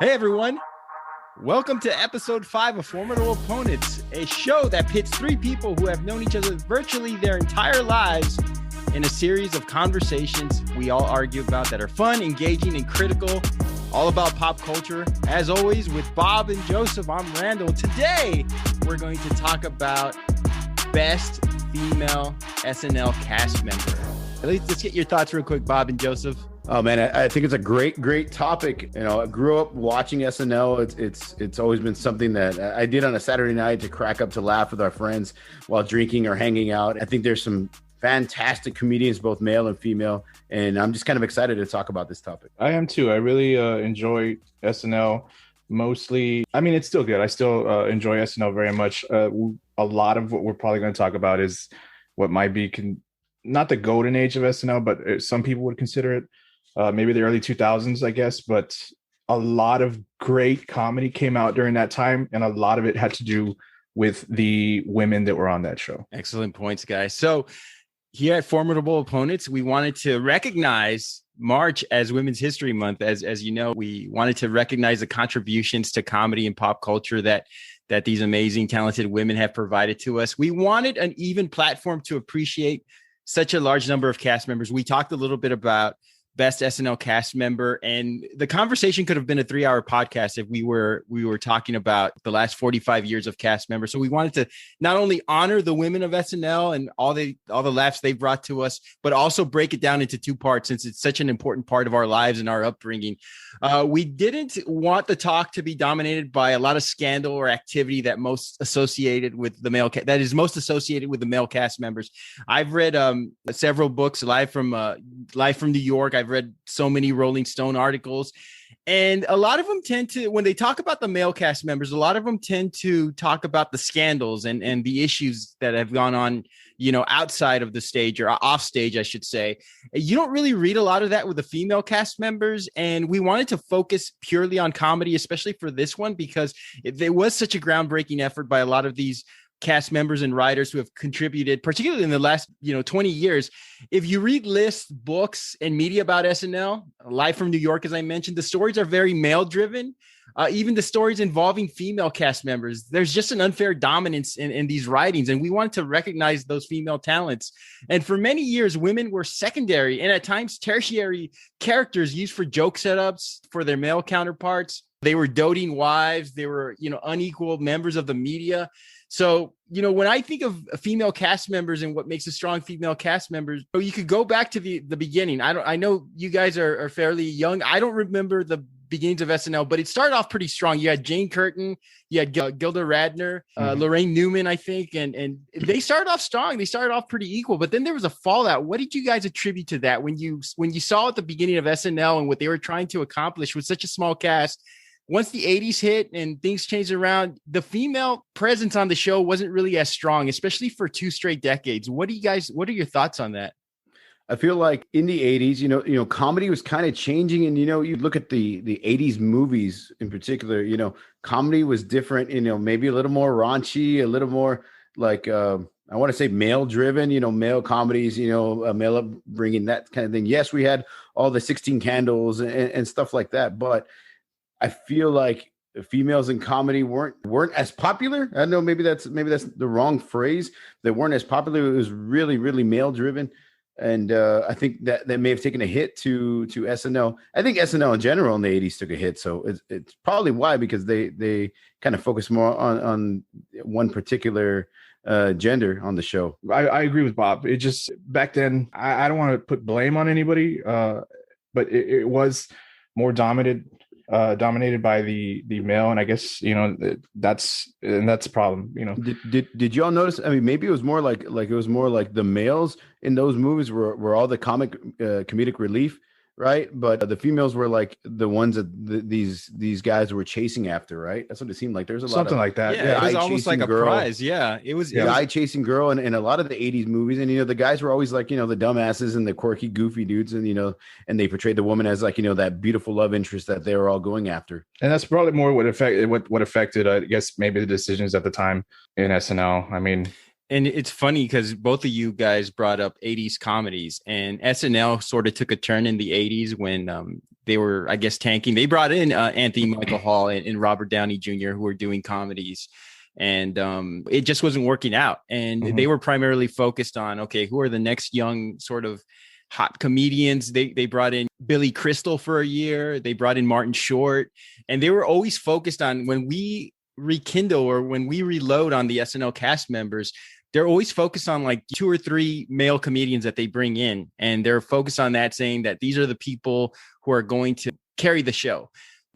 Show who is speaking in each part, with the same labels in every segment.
Speaker 1: Hey everyone, welcome to episode 5 of Formidable Opponents, a show that pits three people who have known each other virtually their entire lives in a series of conversations we all argue about that are fun, engaging, and critical, all about pop culture. As always, with Bob and Joseph, I'm Randall. Today, we're going to talk about best female SNL cast member. Let's get your thoughts real quick, Bob and Joseph.
Speaker 2: Oh man, I think it's a great topic. You know, I grew up watching SNL. It's always been something that I did on a Saturday night to crack up, to laugh with our friends while drinking or hanging out. I think there's some fantastic comedians, both male and female, and I'm just kind of excited to talk about this topic.
Speaker 3: I am too. I really enjoy SNL. Mostly, I mean, it's still good. I still enjoy SNL very much. A lot of what we're probably going to talk about is what might be not the golden age of SNL, but some people would consider it. Maybe the early 2000s, I guess, but a lot of great comedy came out during that time, and a lot of it had to do with the women that were on that show.
Speaker 1: Excellent points, guys. So here at Formidable Opponents, we wanted to recognize March as Women's History Month. As you know, we wanted to recognize the contributions to comedy and pop culture that these amazing, talented women have provided to us. We wanted an even platform to appreciate such a large number of cast members. We talked a little bit about best SNL cast member, and the conversation could have been a 3-hour podcast if we were talking about the last 45 years of cast members. So we wanted to not only honor the women of SNL and all the laughs they brought to us, but also break it down into two parts, since it's such an important part of our lives and our upbringing. We didn't want the talk to be dominated by a lot of scandal or activity that is most associated with the male cast members. I've read several books, live from New York. I've read so many Rolling Stone articles, and a lot of them tend to, when they talk about the male cast members, a lot of them tend to talk about the scandals and the issues that have gone on, outside of the stage, or off stage, I should say. You don't really read a lot of that with the female cast members, and we wanted to focus purely on comedy, especially for this one, because there was such a groundbreaking effort by a lot of these cast members and writers who have contributed, particularly in the last 20 years. If you read lists, books, and media about SNL, live from New York, as I mentioned, the stories are very male driven. Even the stories involving female cast members, there's just an unfair dominance in these writings, and we wanted to recognize those female talents. And for many years, women were secondary and at times tertiary characters used for joke setups for their male counterparts. They were doting wives. They were, unequal members of the media. So, when I think of female cast members and what makes a strong female cast members, you could go back to the beginning. I know you guys are fairly young. I don't remember the beginnings of SNL, but it started off pretty strong. You had Jane Curtin, you had Gilda Radner, Lorraine Newman, I think, and they started off strong. They started off pretty equal, but then there was a fallout. What did you guys attribute to that when you saw at the beginning of SNL and what they were trying to accomplish with such a small cast? Once the 80s hit and things changed around, the female presence on the show wasn't really as strong, especially for 2 straight decades. What are your thoughts on that?
Speaker 2: I feel like in the 80s, comedy was kind of changing, and you look at the 80s movies in particular, comedy was different, maybe a little more raunchy, a little more like I want to say male driven, male comedies, male upbringing, that kind of thing. Yes, we had all the 16 Candles and stuff like that, but I feel like females in comedy weren't as popular. I know maybe that's the wrong phrase. They weren't as popular. It was really, really male driven. And I think that may have taken a hit to SNL. I think SNL in general in the 80s took a hit. So it's probably why, because they kind of focus more on one particular gender on the show.
Speaker 3: I agree with Bob. It just, back then, I don't want to put blame on anybody, but it was more dominated by the male, and I guess that's a problem.
Speaker 2: Did y'all notice? I mean, maybe it was more like it was more like the males in those movies were all the comedic relief, right? But the females were like the ones that these guys were chasing after, right? That's what it seemed like. There's a lot
Speaker 3: something like that.
Speaker 1: Yeah, it was almost like a prize. Yeah, it was
Speaker 2: guy chasing girl, and a lot of the 80s movies, and the guys were always like the dumbasses and the quirky, goofy dudes, and and they portrayed the woman as like that beautiful love interest that they were all going after.
Speaker 3: And that's probably more what affected, I guess, maybe the decisions at the time in SNL. I mean.
Speaker 1: And it's funny because both of you guys brought up 80s comedies, and SNL sort of took a turn in the 80s when they were, I guess, tanking. They brought in Anthony Michael Hall and Robert Downey Jr., who were doing comedies. And it just wasn't working out. And they were primarily focused on, okay, who are the next young sort of hot comedians? They brought in Billy Crystal for a year. They brought in Martin Short. And they were always focused on, when we rekindle or when we reload on the SNL cast members, they're always focused on like 2 or 3 male comedians that they bring in. And they're focused on that, saying that these are the people who are going to carry the show.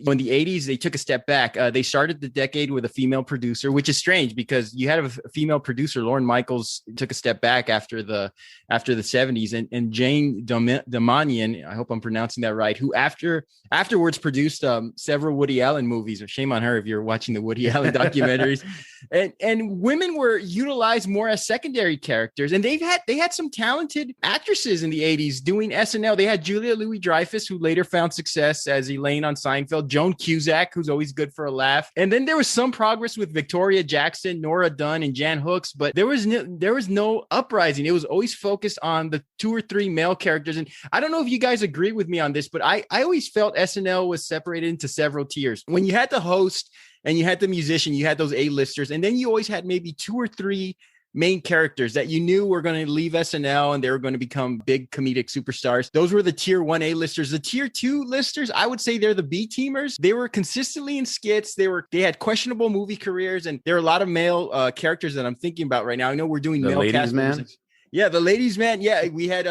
Speaker 1: In the 80s, they took a step back. They started the decade with a female producer, which is strange because you had a female producer. Lorne Michaels took a step back after the 70s, and Jane Damanian, I hope I'm pronouncing that right, who afterwards produced several Woody Allen movies. Shame on her if you're watching the Woody Allen documentaries. And women were utilized more as secondary characters, and they had some talented actresses in the 80s doing SNL. They had Julia Louis-Dreyfus, who later found success as Elaine on Seinfeld. Joan Cusack, who's always good for a laugh. And then there was some progress with Victoria Jackson, Nora Dunn, and Jan Hooks, but there was no uprising. It was always focused on the 2 or 3 male characters. And I don't know if you guys agree with me on this, but I always felt SNL was separated into several tiers. When you had the host and you had the musician, you had those A-listers, and then you always had maybe 2 or 3 main characters that you knew were going to leave SNL and they were going to become big comedic superstars. Those were the tier 1 A-listers. The tier 2 listers, I would say they're the B-teamers. They were consistently in skits. They had questionable movie careers, and there are a lot of male characters that I'm thinking about right now. I know we're doing
Speaker 2: the
Speaker 1: male
Speaker 2: ladies,
Speaker 1: cast
Speaker 2: man.
Speaker 1: members. Yeah, the ladies, man. Yeah, we had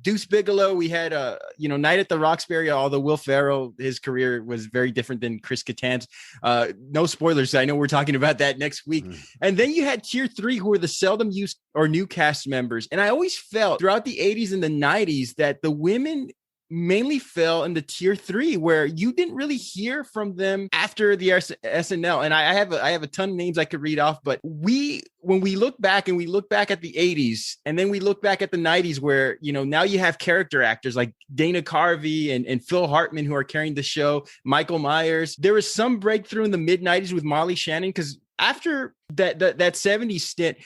Speaker 1: Deuce Bigelow. We had Night at the Roxbury. Although Will Ferrell, his career was very different than Chris Kattan's. No spoilers. I know we're talking about that next week. And then you had tier 3, who were the seldom used or new cast members. And I always felt throughout the 80s and the 90s that the women mainly fell in the tier 3, where you didn't really hear from them after the SNL. And I have a ton of names I could read off, but when we look back at the 80s, and then we look back at the 90s, where, now you have character actors like Dana Carvey and Phil Hartman, who are carrying the show, Michael Myers. There was some breakthrough in the mid 90s with Molly Shannon, because after that 70s stint,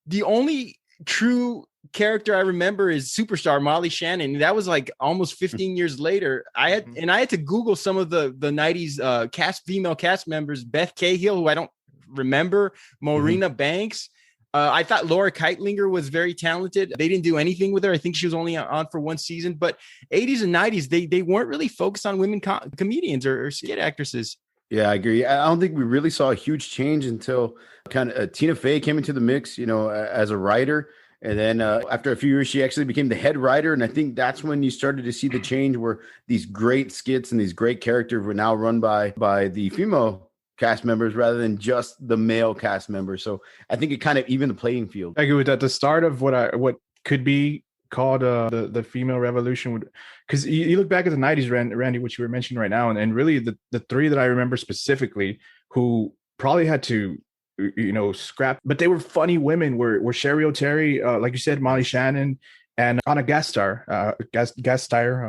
Speaker 1: the only true character I remember is Superstar Molly Shannon. That was like almost 15 years later. I had to Google some of the 90s female cast members. Beth Cahill, who I don't remember, Morena Banks. I thought Laura Keitlinger was very talented. They didn't do anything with her. I think she was only on for 1 season. But 80s and 90s, they weren't really focused on women comedians or skit actresses.
Speaker 2: Yeah, I agree. I don't think we really saw a huge change until kind of Tina Fey came into the mix, as a writer. And then after a few years, she actually became the head writer. And I think that's when you started to see the change, where these great skits and these great characters were now run by the female cast members rather than just the male cast members. So I think it kind of evened the playing field.
Speaker 3: I agree with that. The start of what could be called the female revolution, because you look back at the 90s, Randy, which you were mentioning right now, and really the 3 that I remember specifically who probably had to scrap, but they were funny women, were Sherry O'Terry, like you said, Molly Shannon, and Anna Gasteyer. I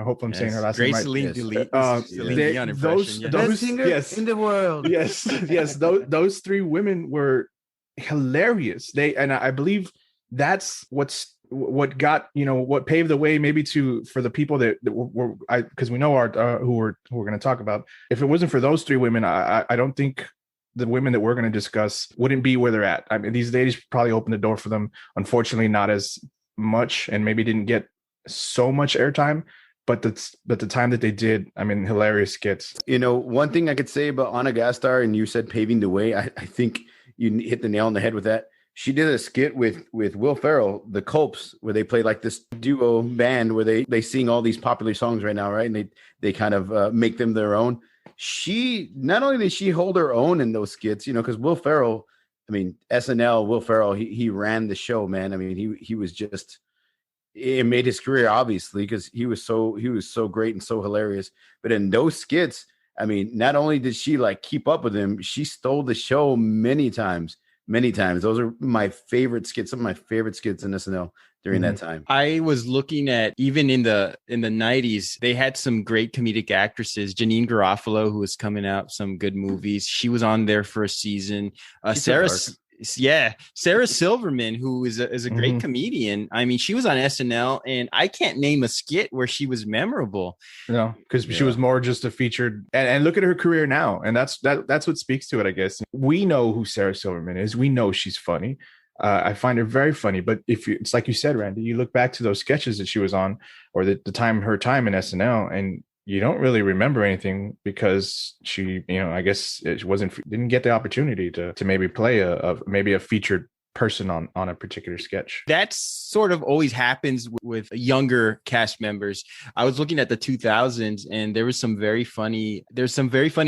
Speaker 3: hope I'm saying her last name right. Those yes, in the world. Yes, those 3 women were hilarious. I believe that's what got what paved the way maybe for the people that were because we know who we're going to talk about. If it wasn't for those 3 women, I don't think the women that we're going to discuss wouldn't be where they're at. I mean, these ladies probably opened the door for them. Unfortunately, not as much, and maybe didn't get so much airtime, but the time that they did, I mean, hilarious skits.
Speaker 2: One thing I could say about Anna Gasteyer, and you said paving the way, I think you hit the nail on the head with that. She did a skit with Will Ferrell, the Culps, where they play like this duo band where they sing all these popular songs right now, right? And they kind of make them their own. She not only did she hold her own in those skits, because Will Ferrell, I mean, SNL, Will Ferrell, he ran the show, man. I mean, he was just, it made his career, obviously, because he was so great and so hilarious. But in those skits, I mean, not only did she like keep up with him, she stole the show many times. Those are my favorite skits, some of my favorite skits in SNL during that time.
Speaker 1: I was looking at, even in the 90s, they had some great comedic actresses. Janine Garofalo, who was coming out some good movies. She was on there for a season. Yeah, Sarah Silverman, who is a great comedian. I mean, she was on SNL, and I can't name a skit where she was memorable.
Speaker 3: No, because she was more just a featured. And look at her career now, and that's what speaks to it, I guess. We know who Sarah Silverman is. We know she's funny. I find her very funny. But it's like you said, Randy, you look back to those sketches that she was on, or her time in SNL, and you don't really remember anything because she, I guess it didn't get the opportunity to maybe play maybe a featured person on a particular sketch.
Speaker 1: That sort of always happens with younger cast members. I was looking at the 2000s, and there's some very funny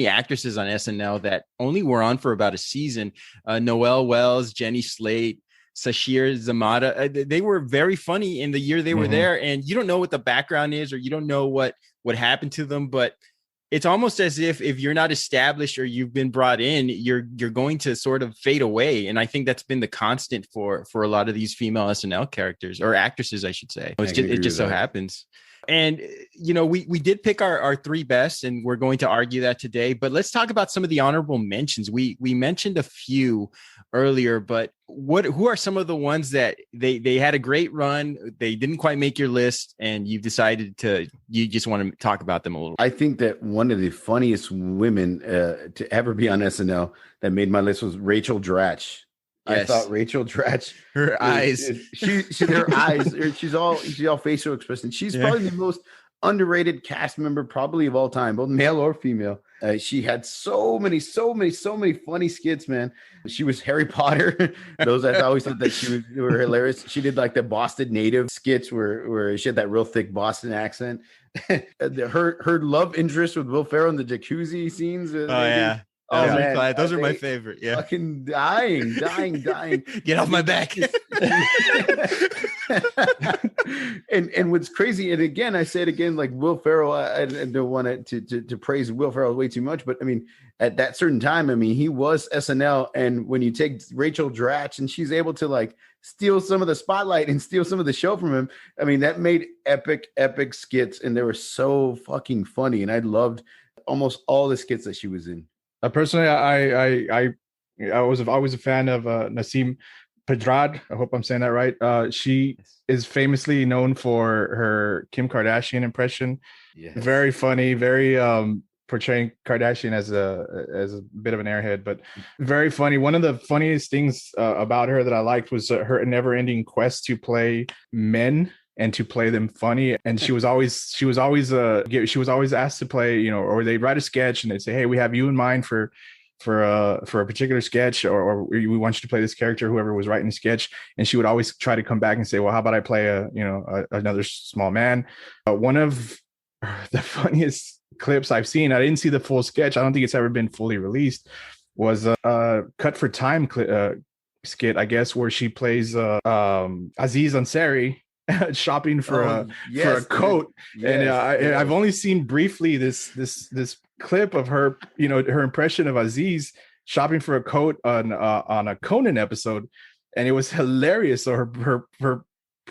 Speaker 1: actresses on SNL that only were on for about a season. Noelle Wells, Jenny Slate, Sashir Zamata. They were very funny in the year they were there, and you don't know what the background is, or you don't know what happened to them, but it's almost as if you're not established or you've been brought in, you're going to sort of fade away. And I think that's been the constant for a lot of these female SNL characters, or actresses, I should say. It just so happens. And, we did pick our three best, and we're going to argue that today. But let's talk about some of the honorable mentions. We mentioned a few earlier, but who are some of the ones that they had a great run, they didn't quite make your list, and you've decided you just want to talk about them a little?
Speaker 2: I think that one of the funniest women to ever be on SNL that made my list was Rachel Dratch. Yes. I thought Rachel Dratch,
Speaker 1: her eyes,
Speaker 2: her eyes, she's all facial expression. She's probably the most underrated cast member probably of all time, both male or female. She had so many funny skits, man. She was Harry Potter. Those I always thought that were hilarious. She did like the Boston native skits where she had that real thick Boston accent. Her love interest with Will Ferrell in the jacuzzi scenes.
Speaker 1: Man, those are my favorite. Yeah,
Speaker 2: fucking dying.
Speaker 1: Get off my back.
Speaker 2: and what's crazy, and again, I say it again, like Will Ferrell. I don't want to praise Will Ferrell way too much, but I mean, at that certain time, I mean, he was SNL, and when you take Rachel Dratch and she's able to like steal some of the spotlight and steal some of the show from him, I mean, that made epic skits, and they were so fucking funny, and I loved almost all the skits that she was in.
Speaker 3: Personally, I was always a fan of Nasim Pedrad. I hope I'm saying that right. She is famously known for her Kim Kardashian impression. Yes. Very funny, very portraying Kardashian as a bit of an airhead, but very funny. One of the funniest things about her that I liked was her never-ending quest to play men and to play them funny. And she was always asked to play, or they'd write a sketch and they'd say, hey, we have you in mind for a particular sketch, or we want you to play this character, whoever was writing the sketch. And she would always try to come back and say, well, how about I play another small man? One of the funniest clips I've seen, I didn't see the full sketch, I don't think it's ever been fully released, was a Cut for Time skit, I guess, where she plays Aziz Ansari shopping for a coat. Yes, and I've only seen briefly this clip of her, her impression of Aziz shopping for a coat on a Conan episode, and it was hilarious. So her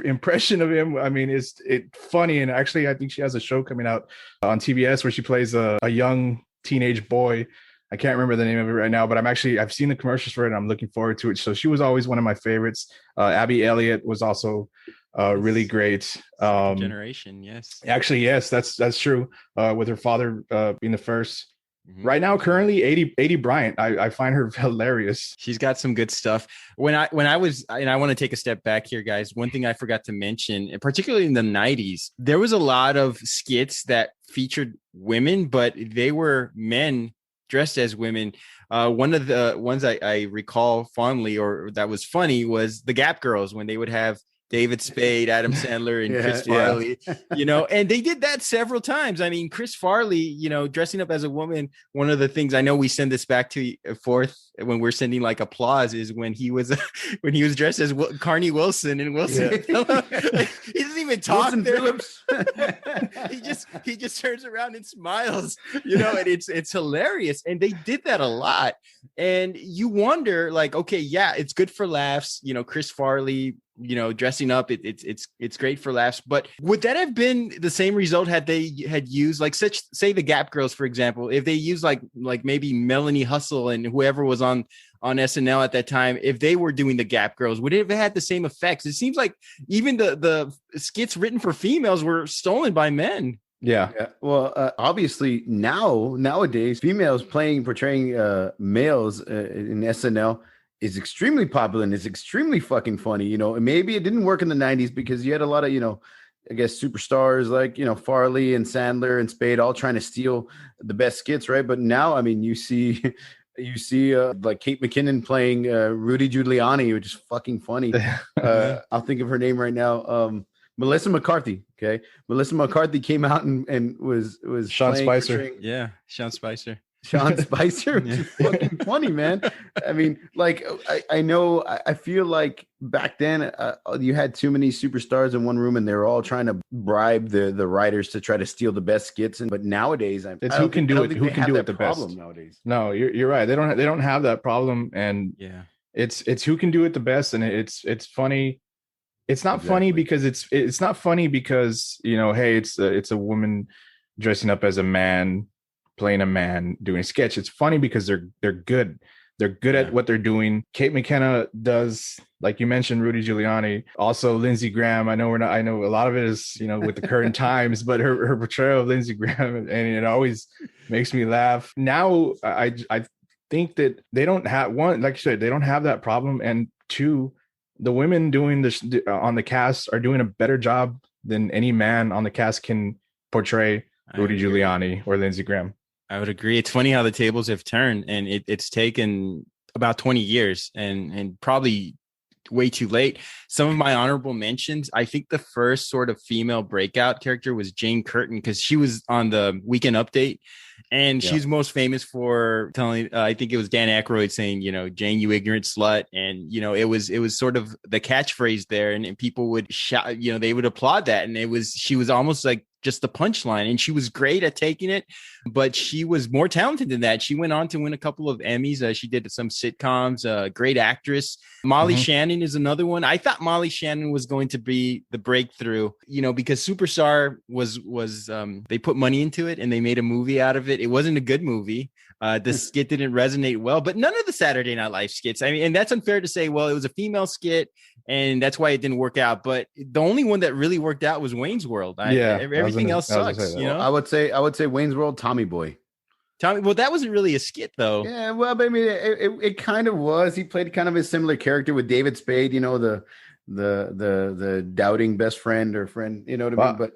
Speaker 3: impression of him, I mean, it's funny. And actually, I think she has a show coming out on TBS where she plays a young teenage boy. I can't remember the name of it right now, but I've seen the commercials for it, and I'm looking forward to it. So she was always one of my favorites. Abby Elliott was also really great.
Speaker 1: Generation, yes.
Speaker 3: Actually, yes, that's true. With her father being the first. Mm-hmm. Right now, currently, 80 Bryant. I find her hilarious.
Speaker 1: She's got some good stuff. When I was, and I want to take a step back here, guys. One thing I forgot to mention, and particularly in the 90s, there was a lot of skits that featured women, but they were men dressed as women. One of the ones I recall fondly, or that was funny, was the Gap Girls, when they would have David Spade, Adam Sandler, and Chris Farley, and they did that several times. I mean, Chris Farley, dressing up as a woman. One of the things, I know we send this back to forth when we're sending like applause, is when he was dressed as Carney Wilson, and Wilson, he doesn't even talk. he just turns around and smiles, and it's hilarious. And they did that a lot. And you wonder, like, okay, yeah, it's good for laughs. Chris Farley dressing up. It's great for laughs. But would that have been the same result had they had used like say the Gap Girls, for example, if they used like maybe Melanie Hustle and whoever was on SNL at that time, if they were doing the Gap Girls, would it have had the same effects? It seems like even the skits written for females were stolen by men.
Speaker 3: Yeah.
Speaker 2: Well, obviously nowadays, females portraying males in SNL is extremely popular and it's extremely fucking funny. And maybe it didn't work in the 90s because you had a lot of, I guess superstars like, Farley and Sandler and Spade all trying to steal the best skits, right? But now, I mean, you see like Kate McKinnon playing Rudy Giuliani, which is fucking funny. I'll think of her name right now. Melissa McCarthy. Okay. Melissa McCarthy came out and was
Speaker 3: Sean Spicer.
Speaker 1: Yeah. Sean Spicer.
Speaker 2: Sean Spicer, which is fucking funny, man. I mean, like, I feel like back then you had too many superstars in one room and they were all trying to bribe the writers to try to steal the best skits. But nowadays,
Speaker 3: it's who can do it the best.
Speaker 2: Nowadays.
Speaker 3: No, you're right. They don't have that problem, and it's who can do it the best, and it's funny. It's not funny because it's not funny because hey, it's a woman dressing up as a man, playing a man, doing a sketch. It's funny because they're good. They're good at what they're doing. Kate McKinnon does, like you mentioned, Rudy Giuliani. Also, Lindsey Graham. I know a lot of it is with the current times, but her portrayal of Lindsey Graham, and it always makes me laugh. Now, I think that they don't have one, like you said, they don't have that problem, and two, the women doing this on the cast are doing a better job than any man on the cast can portray Rudy Giuliani or Lindsey Graham.
Speaker 1: I would agree. It's funny how the tables have turned, and it's taken about 20 years and probably way too late. Some of my honorable mentions, I think the first sort of female breakout character was Jane Curtin, because she was on the Weekend Update, and she's most famous for telling, I think it was Dan Aykroyd saying, Jane, you ignorant slut. And, it was sort of the catchphrase there, and people would shout, they would applaud that. And she was almost like just the punchline, and she was great at taking it, but she was more talented than that. She went on to win a couple of Emmys. She did some sitcoms, great actress. Molly Shannon is another one. I thought Molly Shannon was going to be the breakthrough, because Superstar was they put money into it and they made a movie out of it. It wasn't a good movie. The skit didn't resonate well, but none of the Saturday Night Live skits. I mean, and that's unfair to say, well, it was a female skit and that's why it didn't work out. But the only one that really worked out was Wayne's World. Everything else sucks.
Speaker 2: I would say Wayne's World, Tommy Boy.
Speaker 1: Well, that wasn't really a skit though.
Speaker 2: Yeah, well, but I mean, it kind of was. He played kind of a similar character with David Spade. The doubting best friend or friend. You know what I mean? But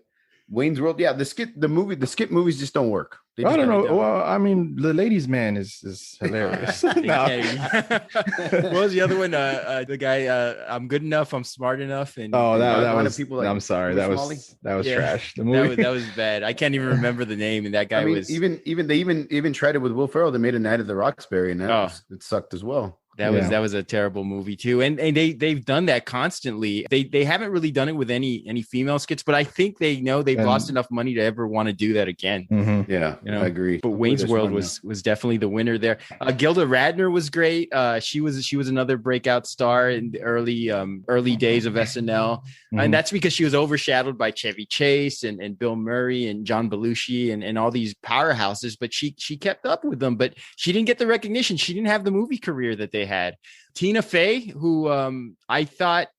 Speaker 2: Wayne's World, the skit movies just don't work.
Speaker 3: I don't know. Well, I mean, the ladies' man is hilarious.
Speaker 1: What was the other one? The guy, I'm good enough, I'm smart enough, and
Speaker 3: that was people. Like, I'm sorry, that was trash. The movie
Speaker 1: that was bad. I can't even remember the name, and that guy was
Speaker 2: even tried it with Will Ferrell. They made a Night at the Roxbury, and it sucked as well.
Speaker 1: That was a terrible movie too, and they've done that constantly. They haven't really done it with any female skits, but I think they know they've lost enough money to ever want to do that again.
Speaker 3: Mm-hmm.
Speaker 2: Yeah, I agree.
Speaker 1: But Wayne's World was definitely the winner there. Gilda Radner was great. She was another breakout star in the early days of SNL, and that's because she was overshadowed by Chevy Chase and Bill Murray and John Belushi and all these powerhouses. But she kept up with them, but she didn't get the recognition. She didn't have the movie career that they had. Tina Fey, who I thought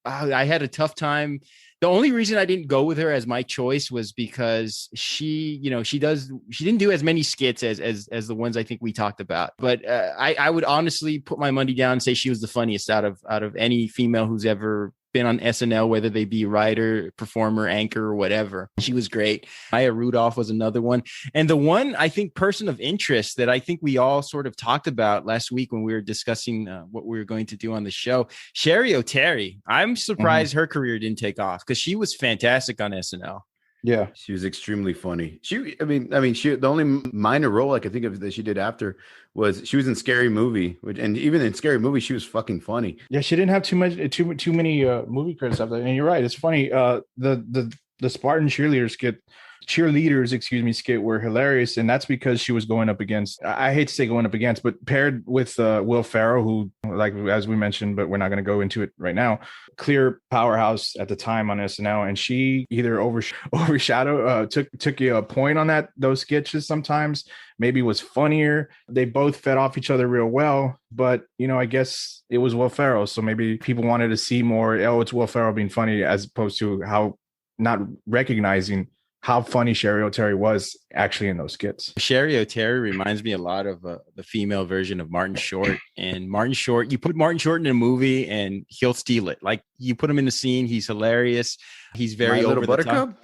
Speaker 1: I had a tough time. The only reason I didn't go with her as my choice was because she didn't do as many skits as the ones I think we talked about. But I would honestly put my money down and say she was the funniest out of any female who's ever been on SNL, whether they be writer, performer, anchor, or whatever. She was great. Maya Rudolph was another one. And the one, I think, person of interest that I think we all sort of talked about last week when we were discussing what we were going to do on the show, Sherry O'Terry. I'm surprised her career didn't take off because she was fantastic on SNL.
Speaker 2: Yeah, she was extremely funny. She the only minor role I could think of that she did after was she was in Scary Movie, and even in Scary Movie she was fucking funny.
Speaker 3: Yeah, she didn't have too many movie credits after that. And you're right, it's funny. The Spartan cheerleader skit cheerleaders, skit were hilarious. And that's because she was going up against, I hate to say going up against, but paired with Will Ferrell, who, like, as we mentioned, but we're not going to go into it right now, clear powerhouse at the time on SNL. And she either overshadowed, took a point on those sketches sometimes, maybe was funnier. They both fed off each other real well. But, I guess it was Will Ferrell. So maybe people wanted to see more, it's Will Ferrell being funny, as opposed to how not recognizing how funny Sherry O'Terry was actually in those skits.
Speaker 1: Sherry O'Terry reminds me a lot of the female version of Martin Short. And Martin Short, you put Martin Short in a movie and he'll steal it. Like, you put him in the scene, he's hilarious. He's very over the top.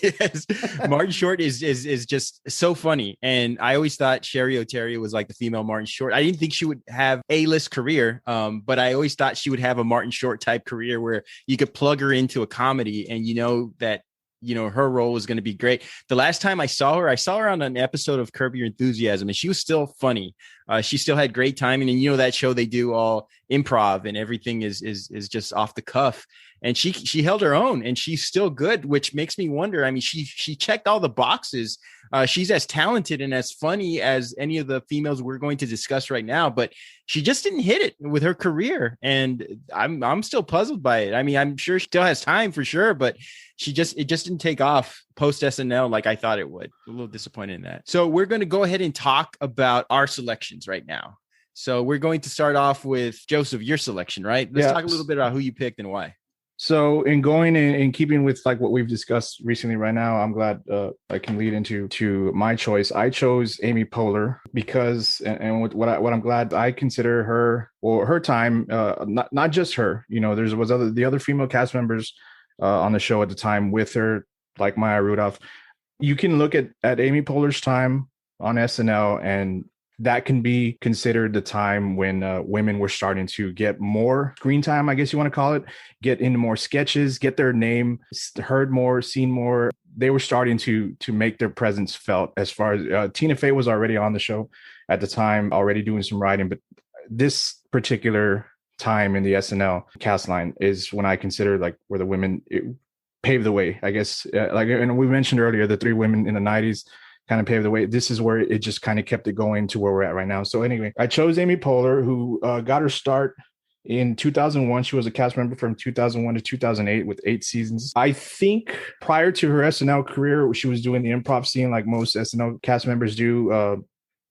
Speaker 1: Yes. Martin Short is just so funny. And I always thought Sherry O'Terry was like the female Martin Short. I didn't think she would have A-list career, but I always thought she would have a Martin Short type career where you could plug her into a comedy and that her role was going to be great. The last time I saw her on an episode of Curb Your Enthusiasm, and she was still funny. She still had great timing, and that show they do all improv and everything is just off the cuff. And she held her own, and she's still good, which makes me wonder. I mean, she checked all the boxes. She's as talented and as funny as any of the females we're going to discuss right now, but she just didn't hit it with her career. And I'm still puzzled by it. I mean, I'm sure she still has time for sure, but it just didn't take off post SNL like I thought it would. A little disappointed in that. So we're going to go ahead and talk about our selections right now. So we're going to start off with Joseph, your selection, right? Let's talk a little bit about who you picked and why.
Speaker 3: So in going in keeping with like what we've discussed recently right now, I'm glad I can lead into my choice. I chose Amy Poehler because, and what I'm glad I consider her, or her time, not just her, the other female cast members on the show at the time with her, like Maya Rudolph. You can look at Amy Poehler's time on SNL, and that can be considered the time when women were starting to get more screen time, I guess you want to call it, get into more sketches, get their name heard more, seen more. They were starting to make their presence felt. As far as Tina Fey was already on the show at the time, already doing some writing, but this particular time in the SNL cast line is when I consider like where the women paved the way, I guess. And we mentioned earlier, the three women in the 90s kind of paved the way. This is where it just kind of kept it going to where we're at right now. So anyway, I chose Amy Poehler, who got her start in 2001. She was a cast member from 2001 to 2008 with 8 seasons. I think prior to her SNL career, she was doing the improv scene like most SNL cast members do.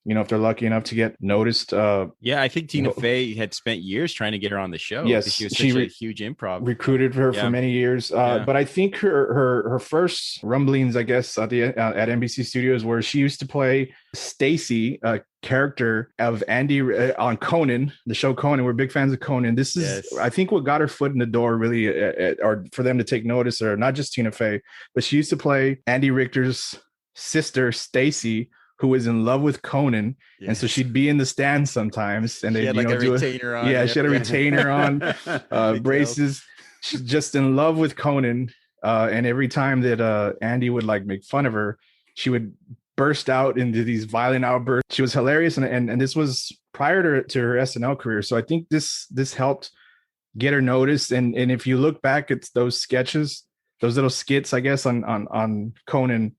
Speaker 3: If they're lucky enough to get noticed.
Speaker 1: I think Tina Fey had spent years trying to get her on the show.
Speaker 3: Yes,
Speaker 1: she was such a huge improv.
Speaker 3: Recruited her for many years. But I think her first rumblings, I guess, at NBC Studios, where she used to play Stacy, a character of Andy on Conan, the show Conan. We're big fans of Conan. This is, I think, what got her foot in the door, really, or for them to take notice, or not just Tina Fey, but she used to play Andy Richter's sister, Stacy, who was in love with Conan. Yes. And so she'd be in the stands sometimes, and they had like a retainer on. Yeah, she had a retainer on, braces. She's just in love with Conan. And every time that Andy would like make fun of her, she would burst out into these violent outbursts. She was hilarious, and this was prior to her SNL career. So I think this helped get her noticed. And if you look back at those sketches, those little skits, I guess, on Conan,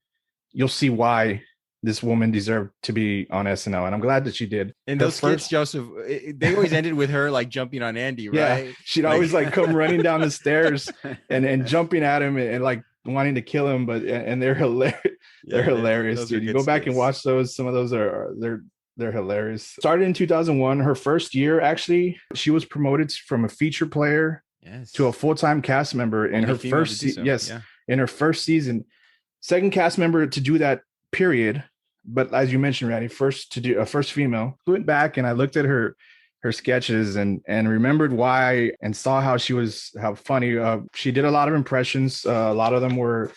Speaker 3: you'll see why this woman deserved to be on SNL, and I'm glad that she did.
Speaker 1: And those skits, Joseph, they always ended with her like jumping on Andy, right?
Speaker 3: Yeah, she'd always like come running down the stairs and jumping at him and like wanting to kill him, and they're hilarious. They're hilarious, dude. You go back and watch those. Some of those they're hilarious. Started in 2001. Her first year, actually, she was promoted from a feature player to a full-time cast member in her first in her first season. Second cast member to do that, period. But as you mentioned, Randy, first female. Went back and I looked at her sketches and remembered why, and saw how funny. She did a lot of impressions. A lot of them were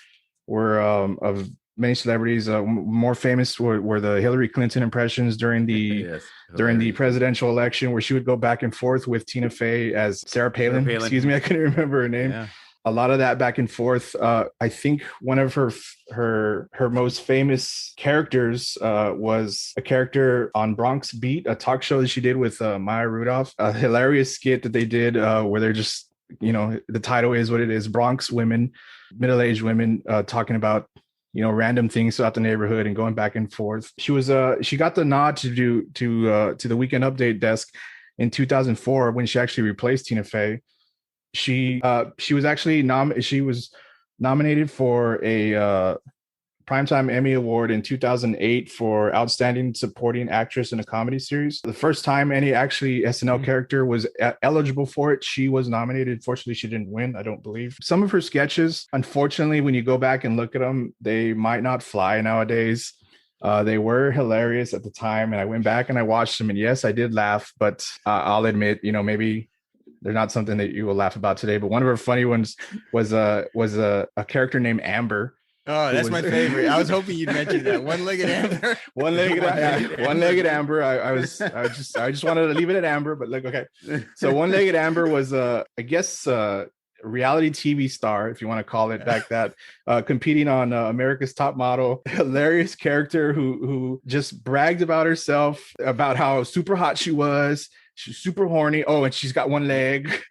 Speaker 3: of many celebrities. More famous were the Hillary Clinton impressions during the presidential election, where she would go back and forth with Tina Fey as Sarah Palin. Excuse me, I couldn't remember her name. Yeah. A lot of that back and forth. I think one of her most famous characters was a character on Bronx Beat, a talk show that she did with Maya Rudolph. A hilarious skit that they did where they're just, the title is what it is: Bronx women, middle-aged women talking about random things throughout the neighborhood and going back and forth. She got the nod to the Weekend Update desk in 2004 when she actually replaced Tina Fey. She was actually nominated for a Primetime Emmy Award in 2008 for Outstanding Supporting Actress in a Comedy Series. The first time any actually SNL character was eligible for it, she was nominated. Fortunately, she didn't win, I don't believe. Some of her sketches, unfortunately, when you go back and look at them, they might not fly nowadays. They were hilarious at the time, and I went back and I watched them, and yes, I did laugh, but I'll admit, maybe they're not something that you will laugh about today. But one of her funny ones was a character named Amber.
Speaker 1: Oh, that's my favorite. I was hoping you'd mention that. One-legged Amber.
Speaker 3: One-legged Amber. I just wanted to leave it at Amber, but okay. So One-legged Amber was I guess reality TV star, if you want to call it back that, competing on America's Top Model. Hilarious character who just bragged about herself, about how super hot she was. She's super horny. Oh, and she's got one leg.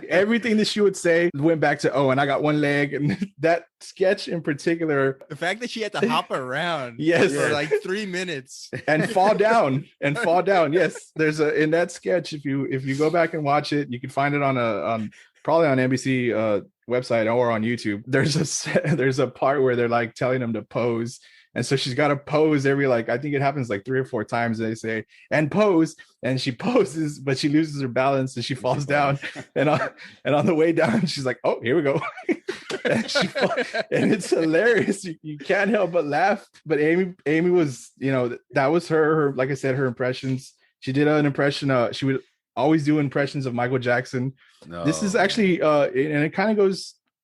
Speaker 3: Everything that she would say went back to, oh, and I got one leg. And that sketch in particular.
Speaker 1: The fact that she had to hop around
Speaker 3: yes,
Speaker 1: for like 3 minutes.
Speaker 3: And fall down. Yes. There's in that sketch, if you go back and watch it, you can find it on probably on NBC website or on YouTube. There's a part where they're like telling them to pose. And so she's got to pose every, I think it happens like 3 or 4 times. They say, and pose. And she poses, but she loses her balance and she falls down. And on the way down, she's like, oh, here we go. and it's hilarious. You can't help but laugh. But Amy was, that was her, like I said, her impressions. She did an impression. She would always do impressions of Michael Jackson. No. This is actually, and it kind of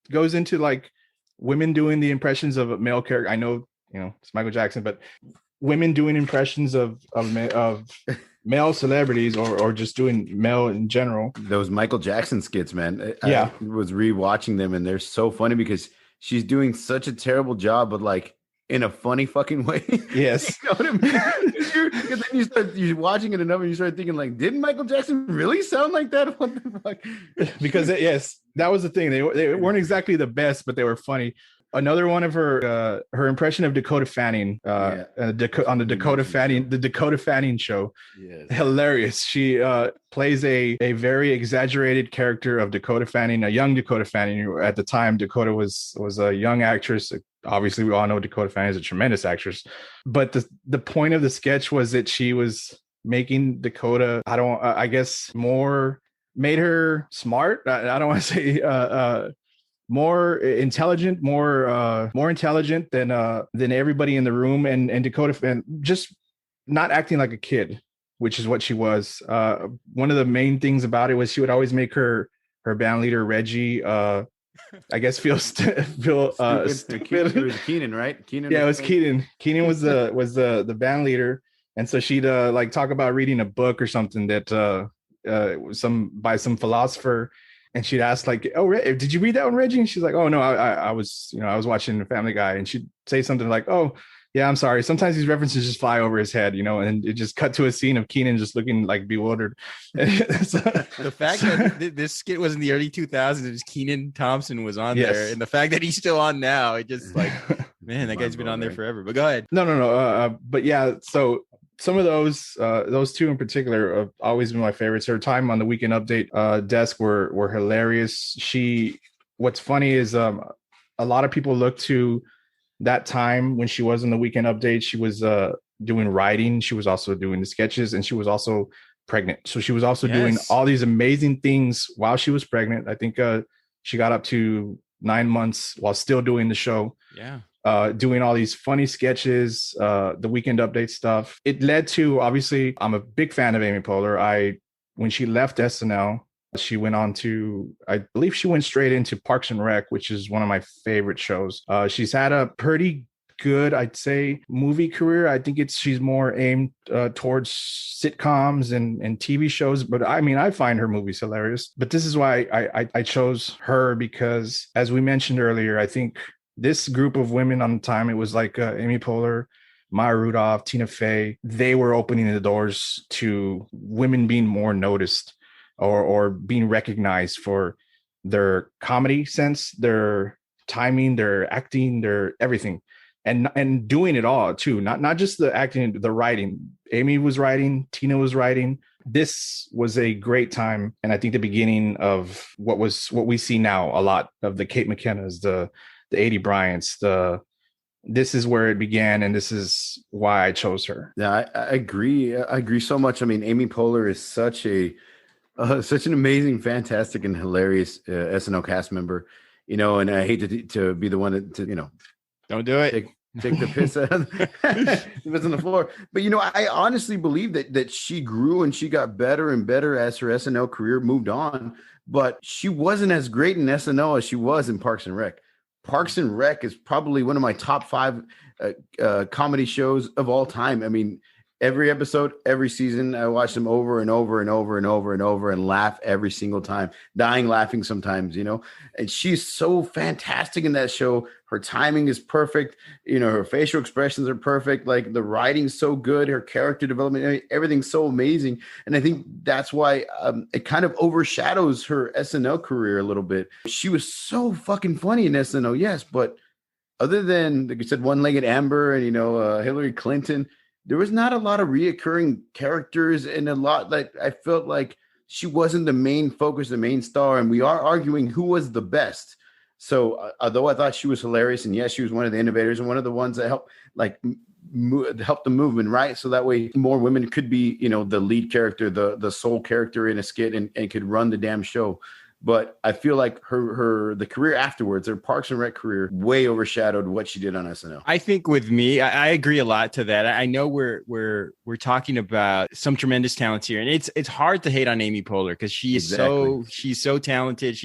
Speaker 3: goes into like women doing the impressions of a male character. I know, it's Michael Jackson, but women doing impressions of male celebrities or just doing male in general.
Speaker 2: Those Michael Jackson skits, man.
Speaker 3: Yeah.
Speaker 2: I was rewatching them and they're so funny because she's doing such a terrible job, but like in a funny fucking way.
Speaker 3: Yes.
Speaker 2: You know what I mean? Because then you're watching it enough and you start thinking like, didn't Michael Jackson really sound like that? What the fuck?
Speaker 3: Because yes, that was the thing. They weren't exactly the best, but they were funny. Another one of her impression of Dakota Fanning on the Dakota Fanning show. Yes. Hilarious. She plays a very exaggerated character of Dakota Fanning, a young Dakota Fanning. At the time, Dakota was a young actress. Obviously, we all know Dakota Fanning is a tremendous actress. But the point of the sketch was that she was making Dakota, I guess, made her smart. I don't want to say more intelligent than everybody in the room, and Dakota, and just not acting like a kid, which is what she was. One of the main things about it was she would always make her band leader Reggie, I guess, feel stupid.
Speaker 2: It was Keenan, right? Keenan.
Speaker 3: Yeah, it was Keenan. Keenan was the band leader, and so she'd like talk about reading a book or something that by some philosopher. And she'd ask like, "Oh, did you read that one, Reggie?" And she's like, "Oh no, I was watching Family Guy." And she'd say something like, "Oh, yeah, I'm sorry. Sometimes these references just fly over his head, and it just cut to a scene of Keenan just looking like bewildered."
Speaker 1: The fact that this skit was in the early 2000s, it was Kenan Thompson was on there, and the fact that he's still on now, it just like, man, that guy's been on there forever. But go ahead.
Speaker 3: No. But yeah, so. Some of those two in particular have always been my favorites. Her time on the Weekend Update desk were hilarious. What's funny is a lot of people look to that time when she was on the Weekend Update. She was doing writing. She was also doing the sketches, and she was also pregnant. So she was also doing all these amazing things while she was pregnant. I think she got up to 9 months while still doing the show.
Speaker 1: Yeah.
Speaker 3: Doing all these funny sketches, the Weekend Update stuff. It led to, obviously, I'm a big fan of Amy Poehler. When she left SNL, she went on to, I believe she went straight into Parks and Rec, which is one of my favorite shows. She's had a pretty good, I'd say, movie career. I think she's more aimed towards sitcoms and TV shows. But I mean, I find her movies hilarious. But this is why I chose her, because as we mentioned earlier, I think this group of women on the time, it was like Amy Poehler, Maya Rudolph, Tina Fey. They were opening the doors to women being more noticed or being recognized for their comedy sense, their timing, their acting, their everything. and doing it all too. Not just the acting, the writing. Amy was writing, Tina was writing. This was a great time, and I think the beginning of what we see now a lot of the Kate McKennas, the Aidy Bryants, this is where it began, and this is why I chose her.
Speaker 2: Yeah, I agree. I agree so much. I mean, Amy Poehler is such an amazing, fantastic, and hilarious SNL cast member. You know, and I hate to be the one to
Speaker 1: don't do it.
Speaker 2: Take the piss out of the piss on the floor. But you know, I honestly believe that she grew and she got better and better as her SNL career moved on. But she wasn't as great in SNL as she was in Parks and Rec. Parks and Rec is probably one of my top 5 comedy shows of all time. I mean, every episode, every season, I watch them over and over and over and over and over and laugh every single time, dying laughing sometimes, you know. And she's so fantastic in that show. Her timing is perfect. You know, her facial expressions are perfect. Like, the writing's so good. Her character development, everything's so amazing. And I think that's why it kind of overshadows her SNL career a little bit. She was so fucking funny in SNL, yes, but other than, like you said, One-Legged Amber and, you know, Hillary Clinton, there was not a lot of reoccurring characters, and a lot that I felt like she wasn't the main focus, the main star. And we are arguing who was the best. So although I thought she was hilarious, and yes, she was one of the innovators and one of the ones that helped help the movement, right? So that way more women could be, you know, the lead character, the sole character in a skit, and could run the damn show. But I feel like the career afterwards, her Parks and Rec career, way overshadowed what she did on SNL.
Speaker 1: I think with me, I agree a lot to that. I know we're talking about some tremendous talents here, and it's hard to hate on Amy Poehler because she's so talented.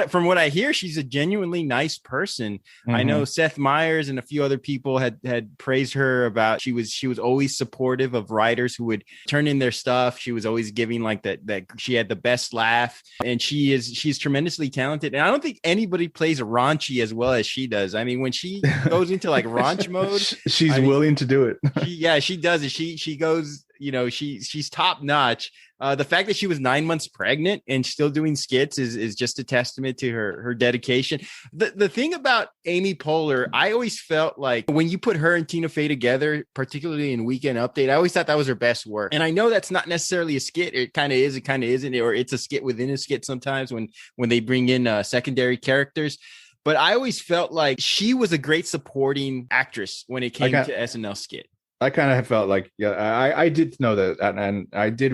Speaker 1: From what I hear, she's a genuinely nice person. Mm-hmm. I know Seth Meyers and a few other people had praised her about she was always supportive of writers who would turn in their stuff. She was always giving like that she had the best laugh, and she's tremendously talented. And I don't think anybody plays raunchy as well as she does. I mean, when she goes into like raunch mode,
Speaker 3: she's willing to do it.
Speaker 1: She does it. She goes, you know, she's top notch. The fact that she was 9 months pregnant and still doing skits is just a testament to her dedication. The thing about Amy Poehler, I always felt like when you put her and Tina Fey together, particularly in Weekend Update, I always thought that was her best work. And I know that's not necessarily a skit. It kind of is, it kind of isn't, or it's a skit within a skit sometimes when they bring in secondary characters. But I always felt like she was a great supporting actress when it came to SNL skit.
Speaker 3: I kind of felt like, I did know that, and I did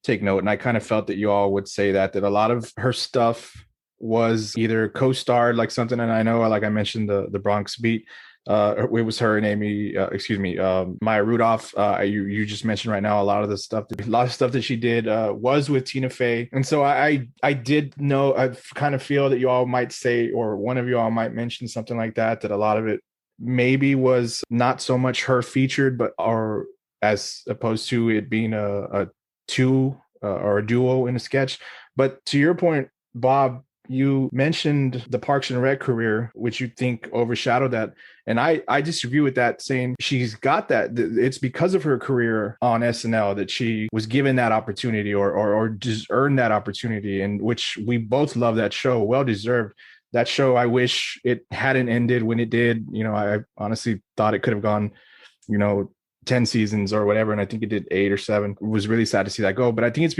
Speaker 3: take note, and I kind of felt that you all would say that a lot of her stuff was either co-starred, like something, and I know, like I mentioned, the Bronx Beat, it was her and Amy, Maya Rudolph. You just mentioned right now a lot of stuff that she did was with Tina Fey, and so I did know, I kind of feel that you all might say, or one of you all might mention something like that a lot of it maybe was not so much her featured, or as opposed to it being a two or a duo in a sketch. But to your point, Bob, you mentioned the Parks and Rec career, which you think overshadowed that. And I disagree with that, saying she's got that. It's because of her career on SNL that she was given that opportunity or just earned that opportunity, and which we both love that show, well deserved. That show, I wish it hadn't ended when it did. You know, I honestly thought it could have gone, 10 seasons or whatever. And I think it did 8 or 7. It was really sad to see that go. But I think it's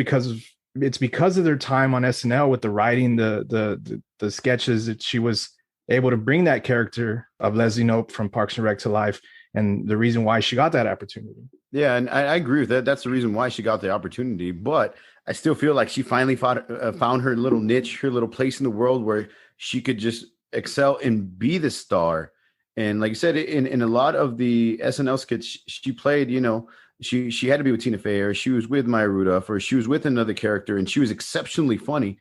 Speaker 3: because of their time on SNL with the writing, the sketches, that she was able to bring that character of Leslie Knope from Parks and Rec to life. And the reason why she got that opportunity. Yeah,
Speaker 2: and I agree with that. That's the reason why she got the opportunity. But I still feel like she finally found her little niche, her little place in the world where she could just excel and be the star. And like you said, in a lot of the SNL skits she played, she had to be with Tina Fey, or she was with Maya Rudolph, or she was with another character, and she was exceptionally funny.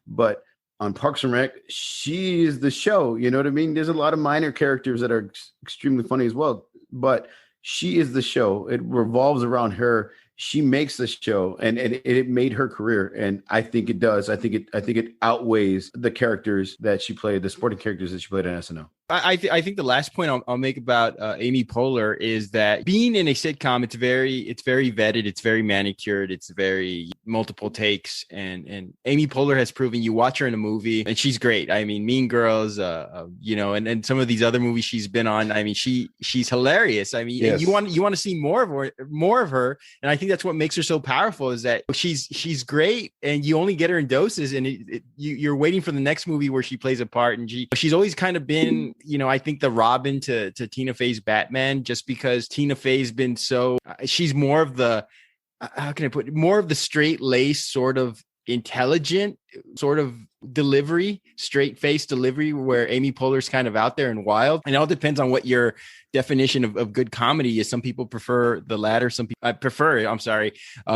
Speaker 2: But on Parks and Rec, she is the show. You know what I mean? There's a lot of minor characters that are extremely funny as well, but she is the show. It revolves around her. She makes the show, and it made her career. And I think it does. I think it outweighs the characters that she played, the supporting characters that she played on SNL.
Speaker 1: I think the last point I'll make about Amy Poehler is that being in a sitcom, it's very vetted, it's very manicured, it's very multiple takes, and Amy Poehler has proven. You watch her in a movie and she's great. I mean, Mean Girls, and some of these other movies she's been on. I mean, she's hilarious. I mean,
Speaker 3: Yes.
Speaker 1: you want to see more of her, and I think that's what makes her so powerful, is that she's great, and you only get her in doses, and you're waiting for the next movie where she plays a part, and she's always kind of been, I think the Robin to Tina Fey's Batman, just because Tina Fey's been so, she's more of the, how can I put it, more of the straight laced sort of intelligent sort of delivery, straight face delivery, where Amy Poehler's kind of out there and wild. And it all depends on what your definition of good comedy is. Some people prefer the latter. Some people